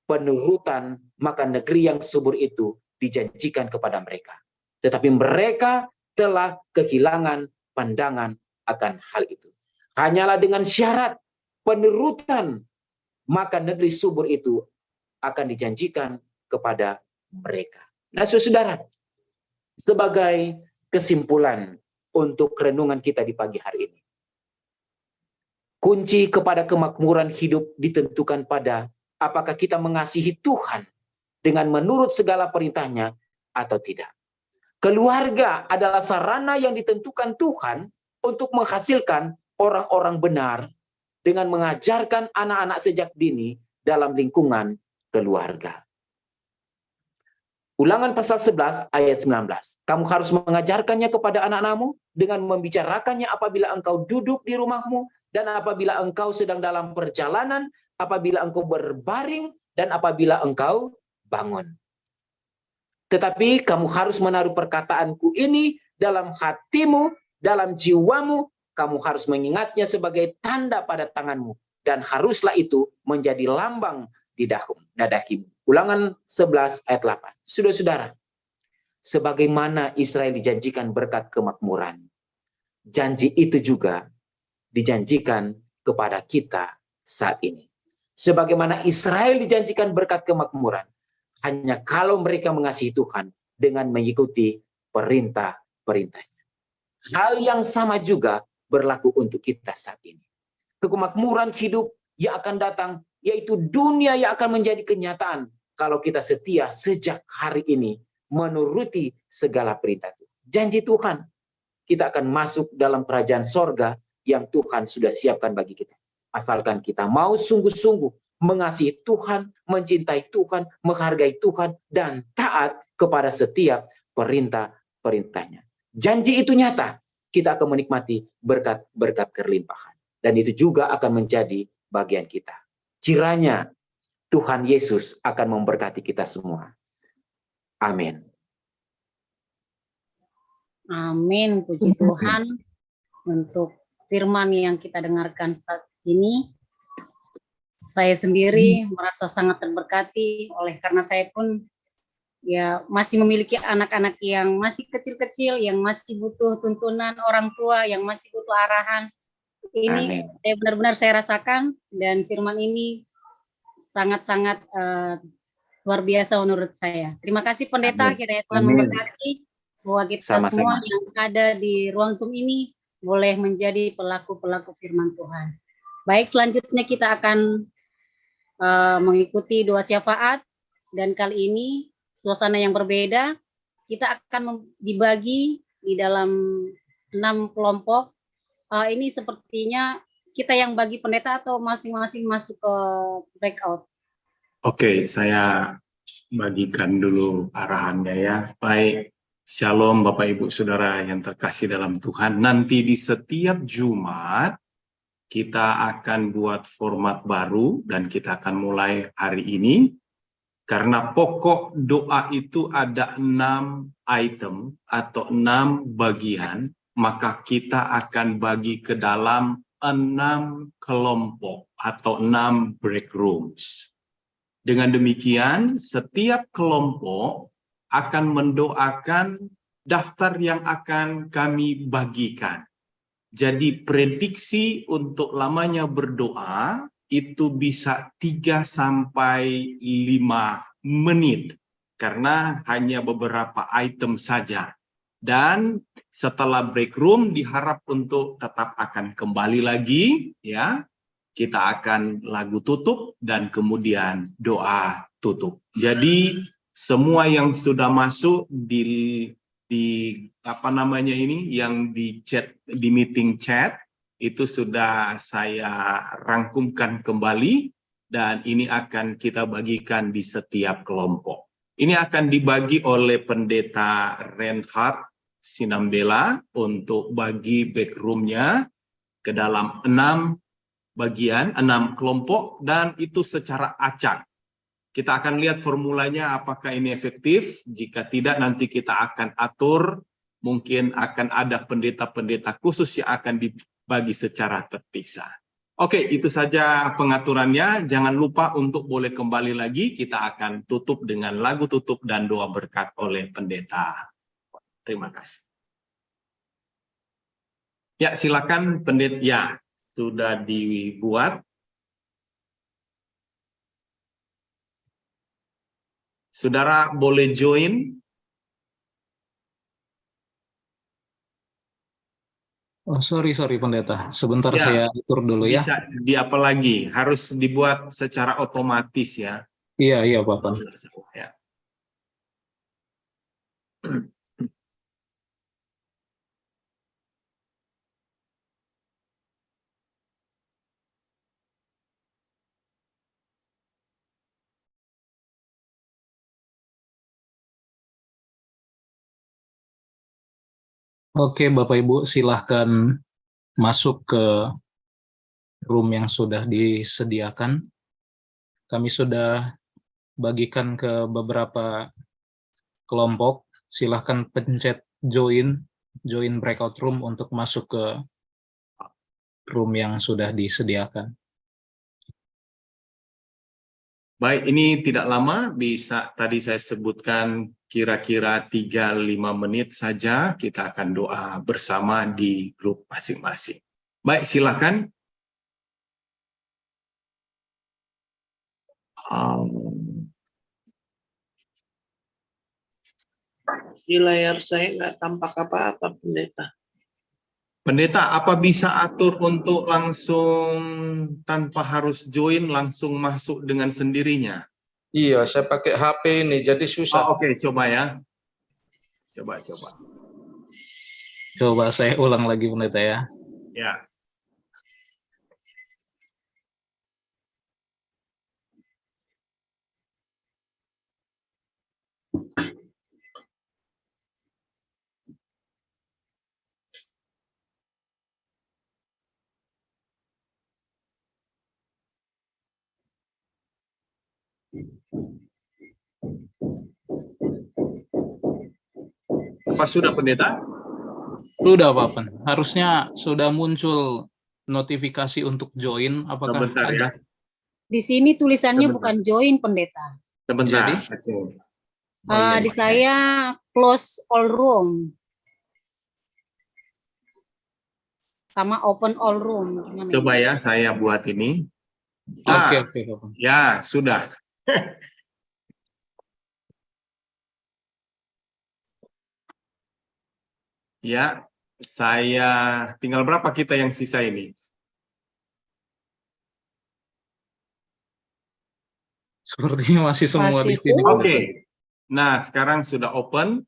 S8: penurutan, maka negeri yang subur itu dijanjikan kepada mereka. Tetapi mereka telah kehilangan pandangan akan hal itu. Hanyalah dengan syarat penurutan, maka negeri subur itu akan dijanjikan kepada mereka. Nah, saudara, sebagai kesimpulan untuk renungan kita di pagi hari ini, kunci kepada kemakmuran hidup ditentukan pada apakah kita mengasihi Tuhan dengan menurut segala perintahnya atau tidak. Keluarga adalah sarana yang ditentukan Tuhan untuk menghasilkan orang-orang benar dengan mengajarkan anak-anak sejak dini dalam lingkungan keluarga. Ulangan pasal 11 ayat 19. Kamu harus mengajarkannya kepada anak-anakmu dengan membicarakannya apabila engkau duduk di rumahmu dan apabila engkau sedang dalam perjalanan, apabila engkau berbaring, dan apabila engkau bangun. Tetapi kamu harus menaruh perkataanku ini dalam hatimu, dalam jiwamu, kamu harus mengingatnya sebagai tanda pada tanganmu, dan haruslah itu menjadi lambang di dadahimu. Ulangan 11 ayat 8. Saudara-saudara, sebagaimana Israel dijanjikan berkat kemakmuran, janji itu juga dijanjikan kepada kita saat ini. Sebagaimana Israel dijanjikan berkat kemakmuran, hanya kalau mereka mengasihi Tuhan dengan mengikuti perintah-perintahnya. Hal yang sama juga berlaku untuk kita saat ini. Kemakmuran hidup yang akan datang, yaitu dunia yang akan menjadi kenyataan kalau kita setia sejak hari ini menuruti segala perintah Tuhan. Janji Tuhan, kita akan masuk dalam kerajaan sorga yang Tuhan sudah siapkan bagi kita. Asalkan kita mau sungguh-sungguh mengasihi Tuhan, mencintai Tuhan, menghargai Tuhan, dan taat kepada setiap perintah-perintahnya. Janji itu nyata, kita akan menikmati berkat-berkat kelimpahan. Dan itu juga akan menjadi bagian kita. Kiranya Tuhan Yesus akan memberkati kita semua. Amin.
S1: Amin, puji Tuhan untuk firman yang kita dengarkan saat ini. Saya sendiri merasa sangat terberkati oleh karena saya pun ya masih memiliki anak-anak yang masih kecil-kecil, yang masih butuh tuntunan orang tua, yang masih butuh arahan. Ini
S8: Amin.
S1: benar-benar saya rasakan dan firman ini sangat-sangat luar biasa menurut saya. Terima kasih pendeta,
S8: Amin.
S1: kiranya Tuhan
S8: Amin.
S1: memberkati. Semoga kita semua
S8: Sama-sama.
S1: yang ada di ruang Zoom ini boleh menjadi pelaku-pelaku firman Tuhan. Baik, selanjutnya kita akan mengikuti doa syafaat, dan kali ini suasana yang berbeda. Kita akan dibagi di dalam 6 kelompok. Ini sepertinya kita yang bagi pendeta atau masing-masing masuk ke breakout?
S9: Oke, saya bagikan dulu arahannya ya. Baik, Shalom Bapak Ibu Saudara yang terkasih dalam Tuhan. Nanti di setiap Jumat kita akan buat format baru dan kita akan mulai hari ini. Karena pokok doa itu ada 6 item atau 6 bagian, maka kita akan bagi ke dalam 6 kelompok atau 6 break rooms. Dengan demikian, setiap kelompok akan mendoakan daftar yang akan kami bagikan. Jadi prediksi untuk lamanya berdoa itu bisa 3 sampai 5 menit karena hanya beberapa item saja. Dan setelah break room diharap untuk tetap akan kembali lagi ya. Kita akan lagu tutup dan kemudian doa tutup. Jadi semua yang sudah masuk di apa namanya ini yang di chat, di meeting chat itu sudah saya rangkumkan kembali dan ini akan kita bagikan di setiap kelompok. Ini akan dibagi oleh pendeta Reinhard Sinambela untuk bagi backroomnya ke dalam 6 bagian, 6 kelompok, dan itu secara acak. Kita akan lihat formulanya apakah ini efektif. Jika tidak, nanti kita akan atur. Mungkin akan ada pendeta-pendeta khusus yang akan dibagi secara terpisah. Oke, itu saja pengaturannya. Jangan lupa untuk boleh kembali lagi. Kita akan tutup dengan lagu tutup dan doa berkat oleh pendeta. Terima kasih. Ya, silakan pendeta. Ya, sudah dibuat. Saudara boleh join.
S7: Oh, sorry pendeta. Sebentar
S9: Ya,
S7: saya atur dulu ya.
S9: bisa di apa lagi? Harus dibuat secara otomatis ya.
S7: Iya Bapak.
S9: Ya.
S7: Oke Bapak Ibu, silahkan masuk ke room yang sudah disediakan. Kami sudah bagikan ke beberapa kelompok. Silahkan pencet join breakout room untuk masuk ke room yang sudah disediakan.
S9: Baik, ini tidak lama, bisa tadi saya sebutkan kira-kira 3-5 menit saja kita akan doa bersama di grup masing-masing. Baik, silakan.
S6: Di layar saya nggak tampak apa-apa, pendeta.
S9: Pendeta, apa bisa atur untuk langsung tanpa harus join, langsung masuk dengan sendirinya?
S10: Iya, saya pakai HP ini, jadi susah.
S9: Oh, oke, coba ya. Coba.
S7: Coba saya ulang lagi pendeta ya.
S9: Ya. Apa sudah pendeta?
S7: Sudah, Pak Pen. Harusnya sudah muncul notifikasi untuk join. Apakah
S9: Sebentar ya.
S7: ada?
S1: Di sini tulisannya
S9: Sebentar.
S1: bukan join, pendeta.
S9: Sebentar.
S7: Jadi?
S9: Oke. Oh, iya,
S1: Di
S9: iya.
S1: saya close all room sama open all room. Gimana
S9: Coba
S1: ini?
S9: ya saya buat ini.
S7: Oke, Pak Pen.
S9: Ya, sudah. Ya, saya tinggal berapa kita yang sisa ini?
S7: Sepertinya masih semua di
S1: Masih
S7: sini.
S1: full.
S7: Pendeta.
S9: Oke. Nah, sekarang sudah open.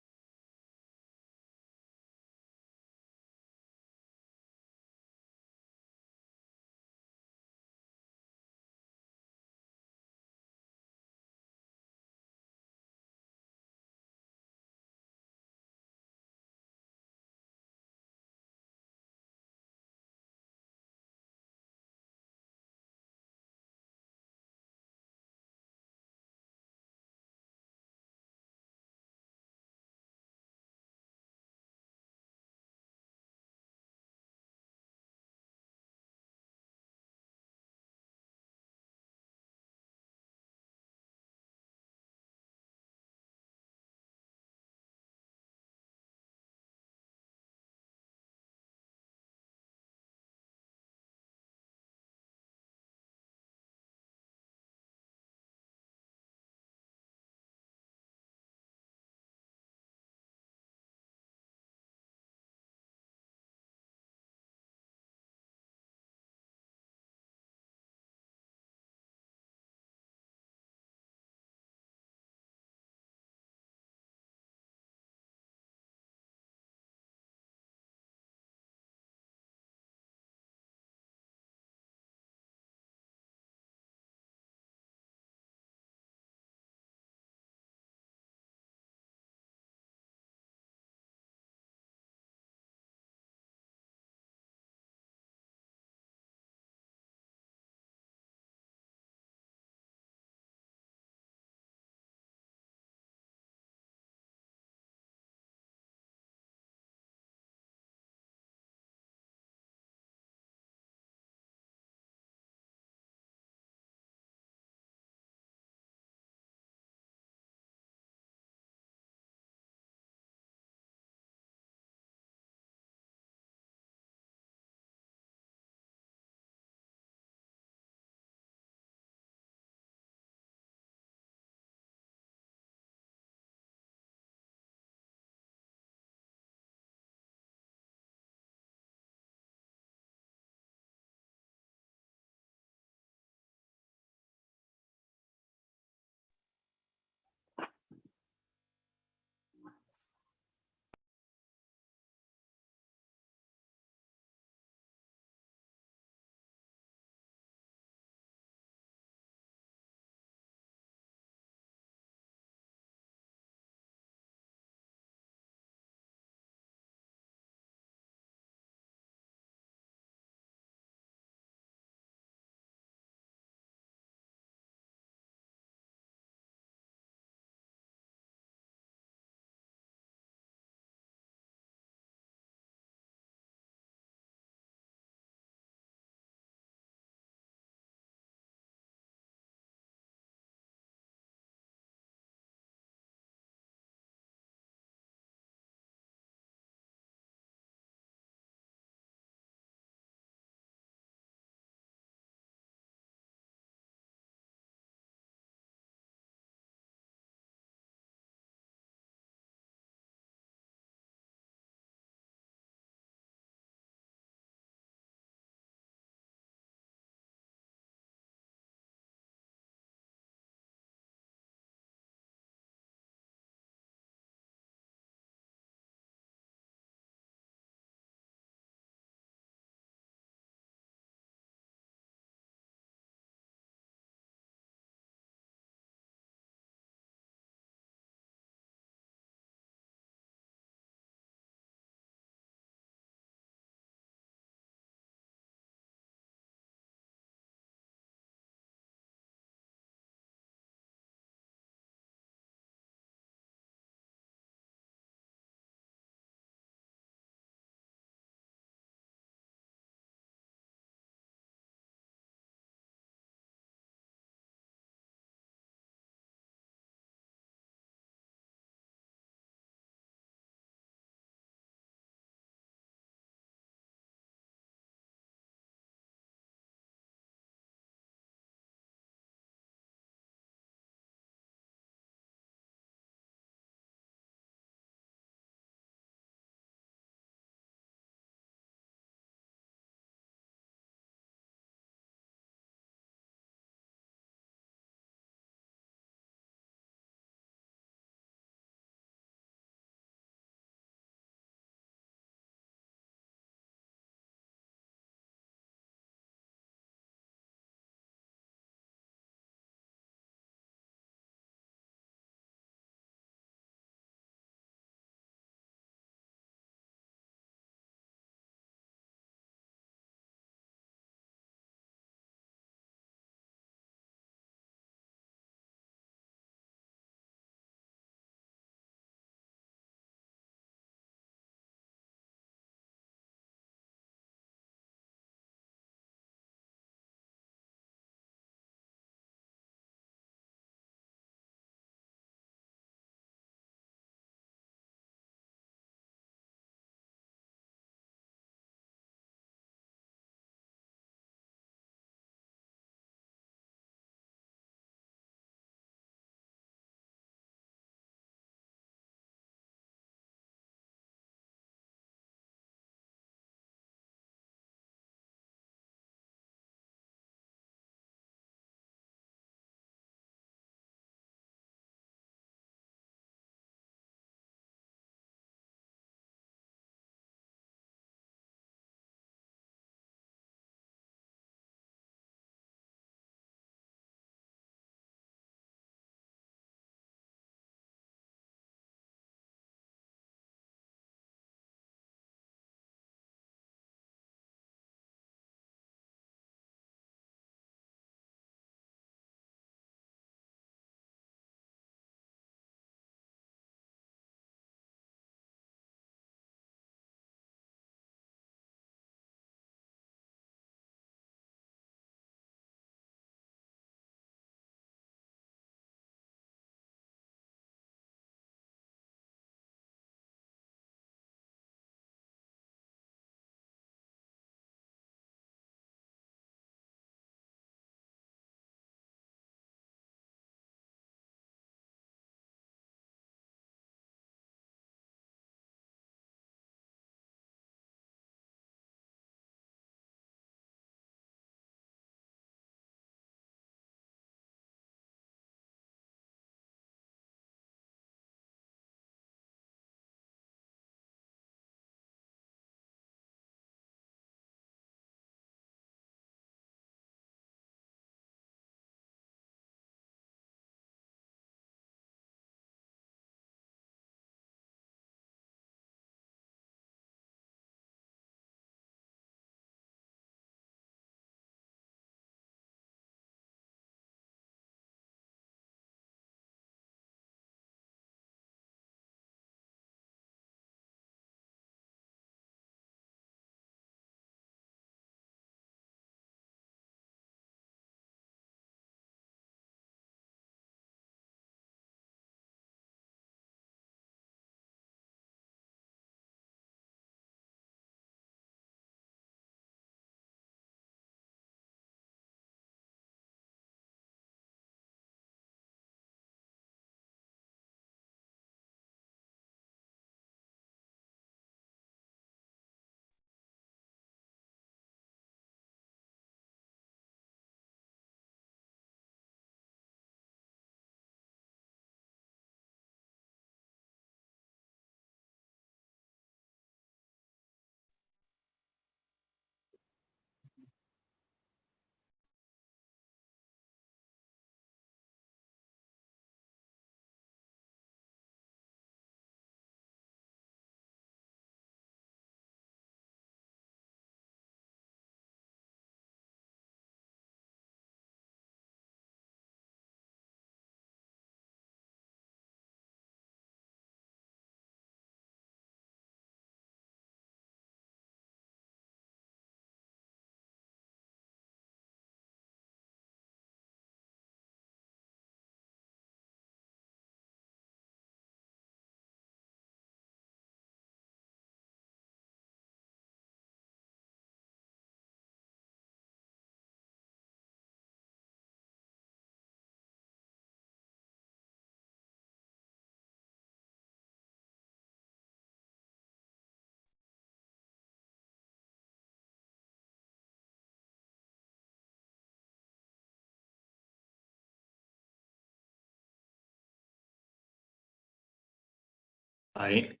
S9: Baik,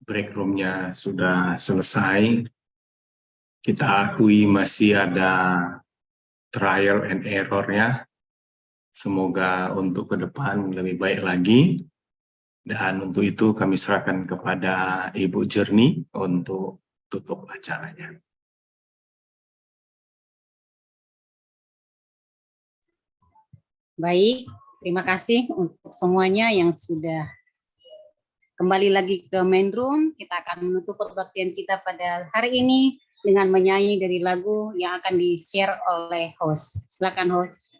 S9: break room-nya sudah selesai. Kita akui masih ada trial and error-nya. Semoga untuk ke depan lebih baik lagi. Dan untuk itu kami serahkan kepada Ibu Jerni untuk tutup acaranya.
S1: Baik, terima kasih untuk semuanya yang sudah kembali lagi ke main room. Kita akan menutup perbaktian kita pada hari ini dengan menyanyi dari lagu yang akan di-share oleh host. Silakan host.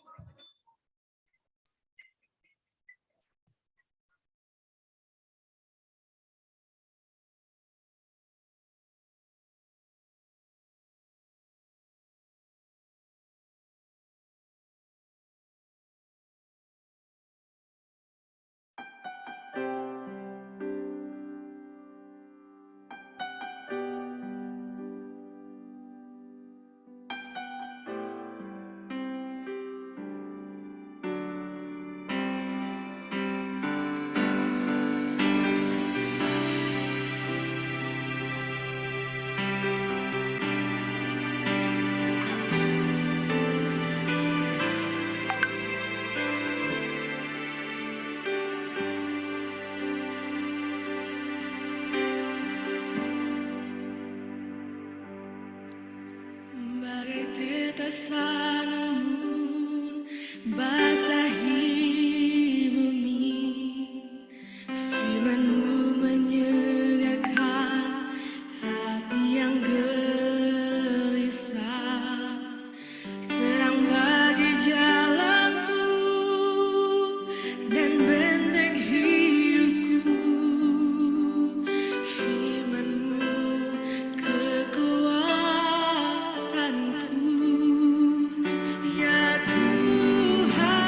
S2: Bagai tetesan embun basahi bumi, firman-Mu menyegarkan hati yang gelisah, terang bagi jalanku dan benteng hidupku. Firman-Mu kekuatanku, ya Tuhan.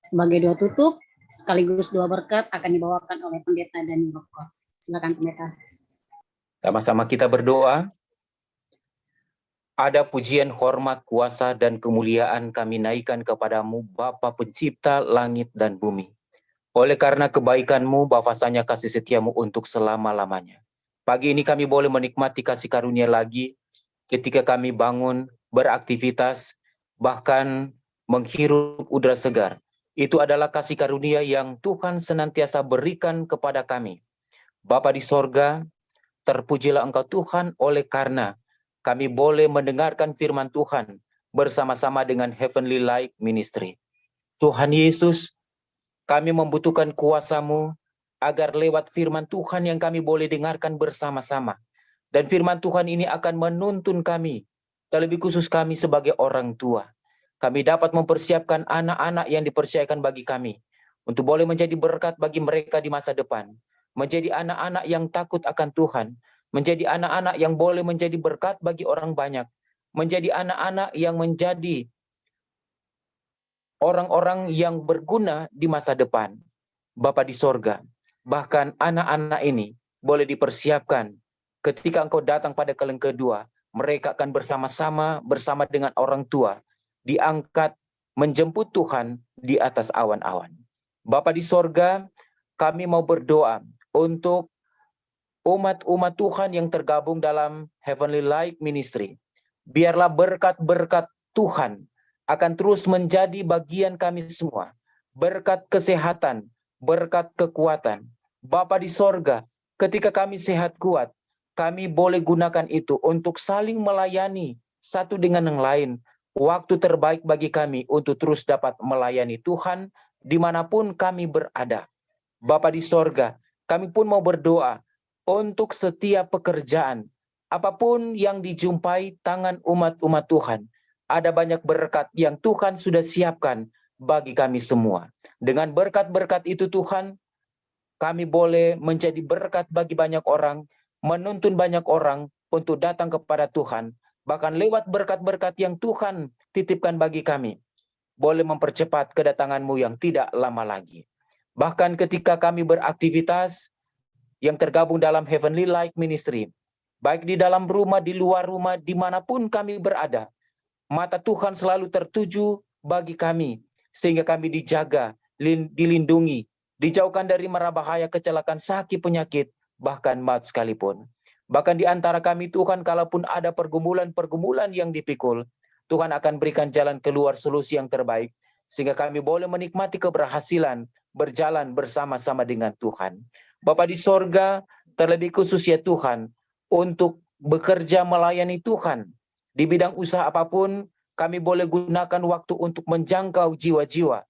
S1: Sebagai doa tutup, sekaligus doa berkat akan dibawakan oleh pendeta dan rokok. Silakan pendeta.
S8: Sama-sama kita berdoa. Ada pujian, hormat, kuasa, dan kemuliaan kami naikkan kepadamu, Bapa Pencipta langit dan bumi. Oleh karena kebaikan-Mu, bahwasanya kasih setiamu untuk selama-lamanya. Pagi ini kami boleh menikmati kasih karunia lagi ketika kami bangun, beraktivitas, bahkan menghirup udara segar. Itu adalah kasih karunia yang Tuhan senantiasa berikan kepada kami. Bapa di sorga, terpujilah Engkau Tuhan oleh karena kami boleh mendengarkan firman Tuhan bersama-sama dengan Heavenly Light Ministry. Tuhan Yesus, kami membutuhkan kuasa-Mu agar lewat firman Tuhan yang kami boleh dengarkan bersama-sama. Dan firman Tuhan ini akan menuntun kami, terlebih khusus kami sebagai orang tua. Kami dapat mempersiapkan anak-anak yang dipercayakan bagi kami untuk boleh menjadi berkat bagi mereka di masa depan. Menjadi anak-anak yang takut akan Tuhan, menjadi anak-anak yang boleh menjadi berkat bagi orang banyak, menjadi anak-anak yang menjadi orang-orang yang berguna di masa depan. Bapa di sorga, bahkan anak-anak ini boleh dipersiapkan ketika Engkau datang pada kali kedua, mereka akan bersama-sama bersama dengan orang tua, diangkat menjemput Tuhan di atas awan-awan. Bapa di sorga, kami mau berdoa untuk umat-umat Tuhan yang tergabung dalam Heavenly Light Ministry. Biarlah berkat-berkat Tuhan akan terus menjadi bagian kami semua. Berkat kesehatan, berkat kekuatan. Bapa di sorga, ketika kami sehat kuat, kami boleh gunakan itu untuk saling melayani satu dengan yang lain. Waktu terbaik bagi kami untuk terus dapat melayani Tuhan dimanapun kami berada. Bapa di sorga, kami pun mau berdoa untuk setiap pekerjaan, apapun yang dijumpai tangan umat-umat Tuhan, ada banyak berkat yang Tuhan sudah siapkan bagi kami semua. Dengan berkat-berkat itu Tuhan, kami boleh menjadi berkat bagi banyak orang, menuntun banyak orang untuk datang kepada Tuhan. Bahkan lewat berkat-berkat yang Tuhan titipkan bagi kami, boleh mempercepat kedatangan-Mu yang tidak lama lagi. Bahkan ketika kami beraktivitas, yang tergabung dalam Heavenly Light Ministry, baik di dalam rumah, di luar rumah, dimanapun kami berada, mata Tuhan selalu tertuju bagi kami, sehingga kami dijaga, dilindungi, dijauhkan dari mara bahaya, kecelakaan, sakit, penyakit, bahkan maut sekalipun. Bahkan di antara kami Tuhan, kalaupun ada pergumulan-pergumulan yang dipikul, Tuhan akan berikan jalan keluar, solusi yang terbaik, sehingga kami boleh menikmati keberhasilan berjalan bersama-sama dengan Tuhan. Bapa di sorga, terlebih khusus ya Tuhan, untuk bekerja melayani Tuhan. Di bidang usaha apapun, kami boleh gunakan waktu untuk menjangkau jiwa-jiwa.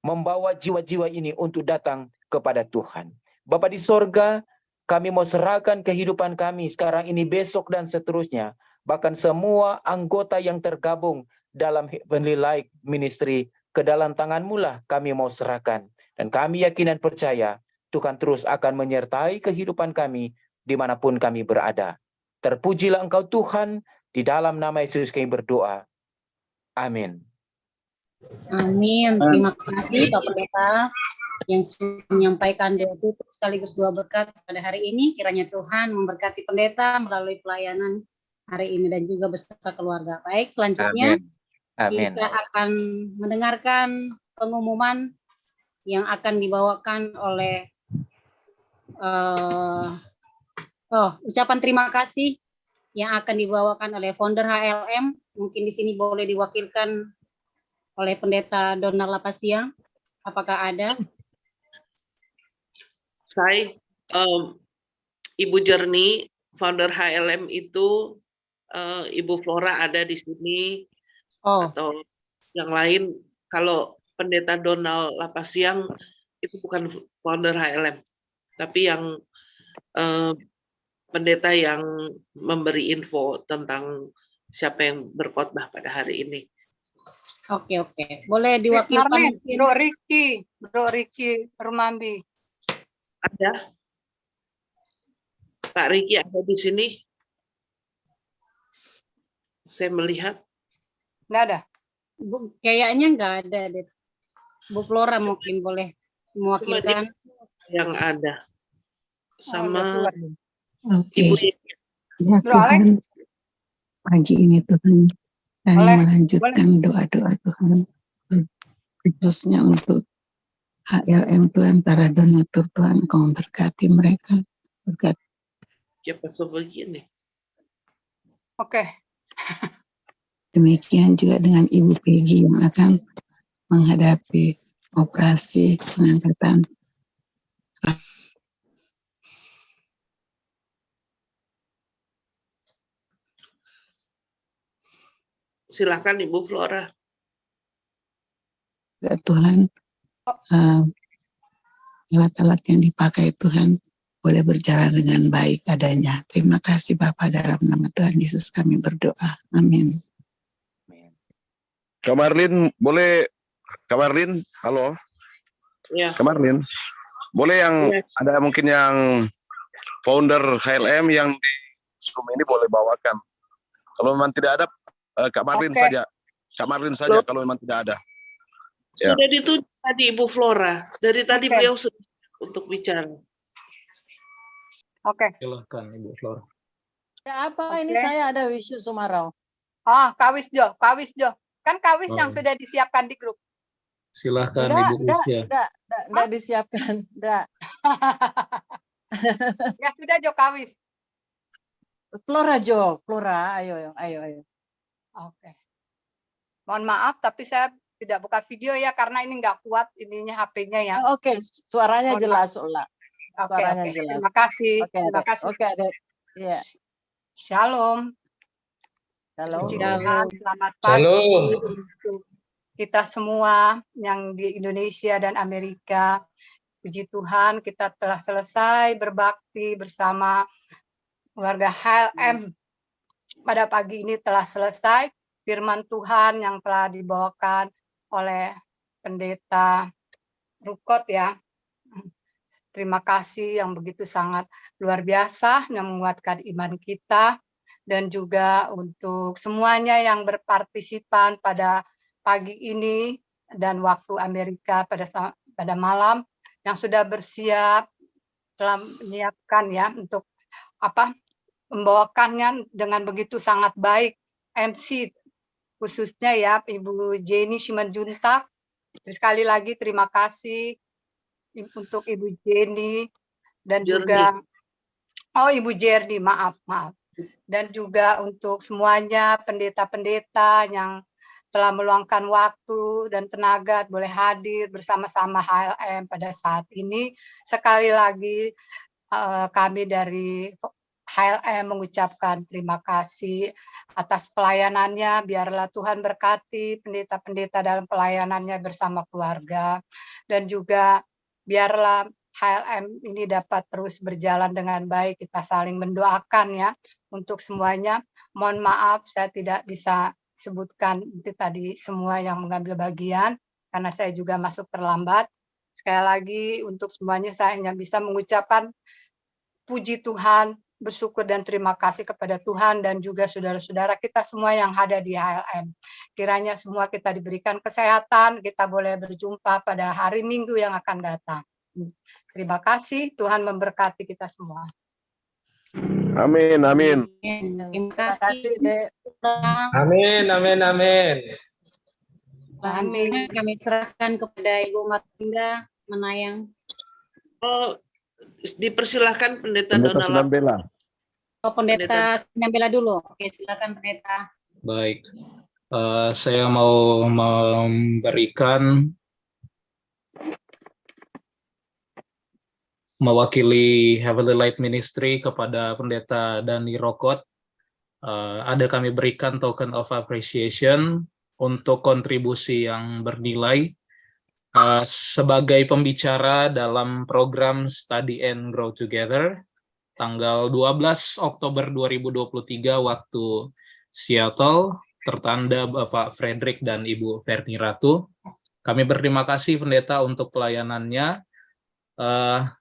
S8: Membawa jiwa-jiwa ini untuk datang kepada Tuhan. Bapa di sorga, kami mau serahkan kehidupan kami sekarang ini, besok, dan seterusnya. Bahkan semua anggota yang tergabung dalam Heavenly Light Ministry, ke dalam tangan-Mu lah kami mau serahkan. Dan kami yakin dan percaya, Tuhan terus akan menyertai kehidupan kami dimanapun kami berada. Terpujilah Engkau Tuhan, di dalam nama Yesus kami berdoa. Amin.
S1: Amin. Terima kasih Pak Pendeta yang sudah menyampaikan doa tutup sekaligus doa berkat pada hari ini. Kiranya Tuhan memberkati pendeta melalui pelayanan hari ini dan juga beserta keluarga. Baik, selanjutnya
S8: Amin.
S1: kita akan mendengarkan pengumuman yang akan dibawakan oleh ucapan terima kasih yang akan dibawakan oleh founder HLM. Mungkin di sini boleh diwakilkan oleh Pendeta Donald Lapasia. Apakah ada?
S6: Saya, Ibu Jerni, founder HLM itu, Ibu Flora ada di sini, atau yang lain. Kalau Pendeta Donald Lapasiang itu bukan founder HLM, tapi yang pendeta yang memberi info tentang siapa yang berkhotbah pada hari ini.
S1: Oke. Boleh diwakilkan
S11: Bro Ricky Rumambi.
S6: Ada? Pak Ricky ada di sini? Saya melihat.
S11: Nggak ada.
S1: Kayaknya nggak ada deh. Bu Flora mungkin boleh
S6: Cuma
S1: mewakilkan.
S6: yang ada sama
S12: Oke.
S6: Ibu
S12: Ya
S11: Bro Alex,
S12: Tuhan, pagi ini Tuhan, kami
S11: boleh.
S12: melanjutkan doa-doa Tuhan, khususnya untuk HLM Tuhan, para donatur Tuhan, Kau berkati mereka, berkati.
S6: siapa sebegini.
S11: Oke.
S12: Demikian juga dengan Ibu Peggy yang akan menghadapi operasi pengangkatan.
S6: Silakan Ibu Flora.
S12: Ya Tuhan, alat-alat yang dipakai Tuhan boleh berjalan dengan baik adanya. Terima kasih Bapak, dalam nama Tuhan Yesus kami berdoa. Amin.
S13: Kak Marlin, boleh, Kak Marlin, halo.
S6: Ya.
S13: Kak Marlin, boleh yang ada mungkin yang founder HLM yang di Zoom ini boleh bawakan. Kalau memang tidak ada, Kak Marlin saja. Kak Marlin saja kalau memang tidak ada. Ya.
S6: Sudah ditunjuk tadi Ibu Flora. Dari tadi beliau sudah untuk bicara.
S11: Oke.
S7: Silahkan Ibu Flora.
S14: Ya apa ini saya ada Wisnu Sumarau.
S11: Kak Wisjo. Kan Kak Wis yang sudah disiapkan di grup.
S7: Silahkan Ibu Wisya.
S14: Enggak disiapkan, enggak.
S11: Ya sudah Jo Kak Wis.
S14: Flora Jo, Flora, ayo.
S11: Oke. Mohon maaf tapi saya tidak buka video ya karena ini nggak kuat ininya HP-nya ya.
S14: Oke, suaranya
S11: Mohon
S14: jelas,
S11: maaf.
S14: Ola.
S11: Oke.
S14: Suaranya jelas.
S11: Terima kasih.
S14: Oke,
S11: Terima kasih.
S14: Oke, ya.
S11: Shalom.
S14: Shalom.
S11: Puji Tuhan, selamat pagi
S10: Shalom.
S11: untuk kita semua yang di Indonesia dan Amerika. Puji Tuhan, kita telah selesai berbakti bersama keluarga HLM. Pada pagi ini telah selesai firman Tuhan yang telah dibawakan oleh Pendeta Rukot ya. Terima kasih yang begitu sangat luar biasa yang menguatkan iman kita, dan juga untuk semuanya yang berpartisipan pada pagi ini dan waktu Amerika pada malam yang sudah bersiap telah menyiapkan ya untuk membawakannya dengan begitu sangat baik. MC khususnya ya Ibu Jenny Simanjuntak. Sekali lagi terima kasih untuk Ibu Jenny dan juga Ibu Jerdy, maaf. Dan juga untuk semuanya pendeta-pendeta yang telah meluangkan waktu dan tenaga boleh hadir bersama-sama HLM pada saat ini. Sekali lagi kami dari HLM mengucapkan terima kasih atas pelayanannya. Biarlah Tuhan berkati pendeta-pendeta dalam pelayanannya bersama keluarga. Dan juga biarlah HLM ini dapat terus berjalan dengan baik. Kita saling mendoakan ya untuk semuanya. Mohon maaf saya tidak bisa sebutkan tadi semua yang mengambil bagian karena saya juga masuk terlambat. Sekali lagi untuk semuanya saya hanya bisa mengucapkan puji Tuhan, bersyukur dan terima kasih kepada Tuhan dan juga saudara-saudara kita semua yang ada di HLM. Kiranya semua kita diberikan kesehatan, kita boleh berjumpa pada hari Minggu yang akan datang. Terima kasih, Tuhan memberkati kita semua.
S13: Amin.
S1: Terima kasih.
S10: Amin.
S1: Selanjutnya kami serahkan kepada Ibu Martinda Menayang.
S6: Dipersilahkan Pendeta
S13: Sinambela.
S1: Pendeta Sinambela dulu. Oke, silakan Pendeta.
S7: Baik. Saya mau mewakili Heavenly Light Ministry kepada Pendeta Dani Rokot. Ada kami berikan token of appreciation untuk kontribusi yang bernilai sebagai pembicara dalam program Study and Grow Together tanggal 12 Oktober 2023 waktu Seattle, tertanda Bapak Frederick dan Ibu Verni Ratu. Kami berterima kasih Pendeta untuk pelayanannya.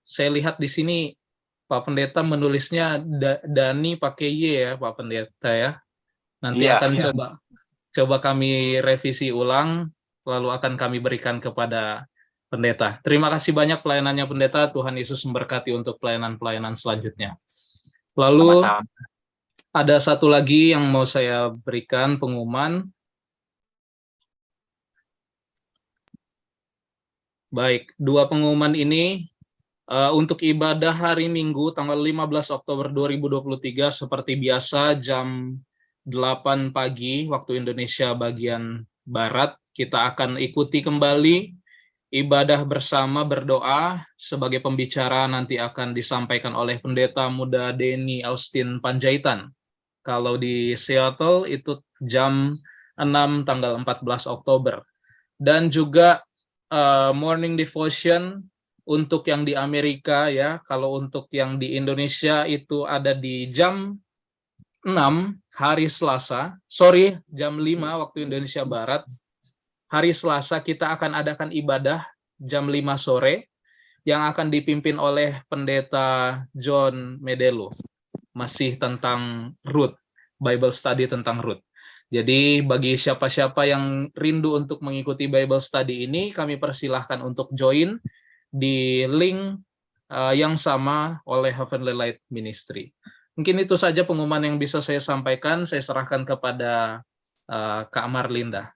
S7: Saya lihat di sini Pak Pendeta menulisnya Dani pakai Y ya Pak Pendeta ya. Nanti akan coba kami revisi ulang. lalu akan kami berikan kepada pendeta. Terima kasih banyak pelayanannya pendeta. Tuhan Yesus memberkati untuk pelayanan-pelayanan selanjutnya. Lalu ada satu lagi yang mau saya berikan pengumuman. Baik, dua pengumuman ini untuk ibadah hari Minggu tanggal 15 Oktober 2023 seperti biasa jam 8 pagi waktu Indonesia bagian Barat. Kita akan ikuti kembali ibadah bersama berdoa. Sebagai pembicara nanti akan disampaikan oleh Pendeta Muda Denny Austin Panjaitan. Kalau di Seattle itu jam 6 tanggal 14 Oktober. Dan juga morning devotion untuk yang di Amerika ya. Kalau untuk yang di Indonesia itu ada di jam 6 hari Selasa. Jam 5 waktu Indonesia Barat. Hari Selasa kita akan adakan ibadah jam 5 sore yang akan dipimpin oleh Pendeta John Medelo. Masih tentang Ruth, Bible study tentang Ruth. Jadi bagi siapa-siapa yang rindu untuk mengikuti Bible study ini, kami persilahkan untuk join di link yang sama oleh Heavenly Light Ministry. Mungkin itu saja pengumuman yang bisa saya sampaikan. Saya serahkan kepada Kak Marlinda.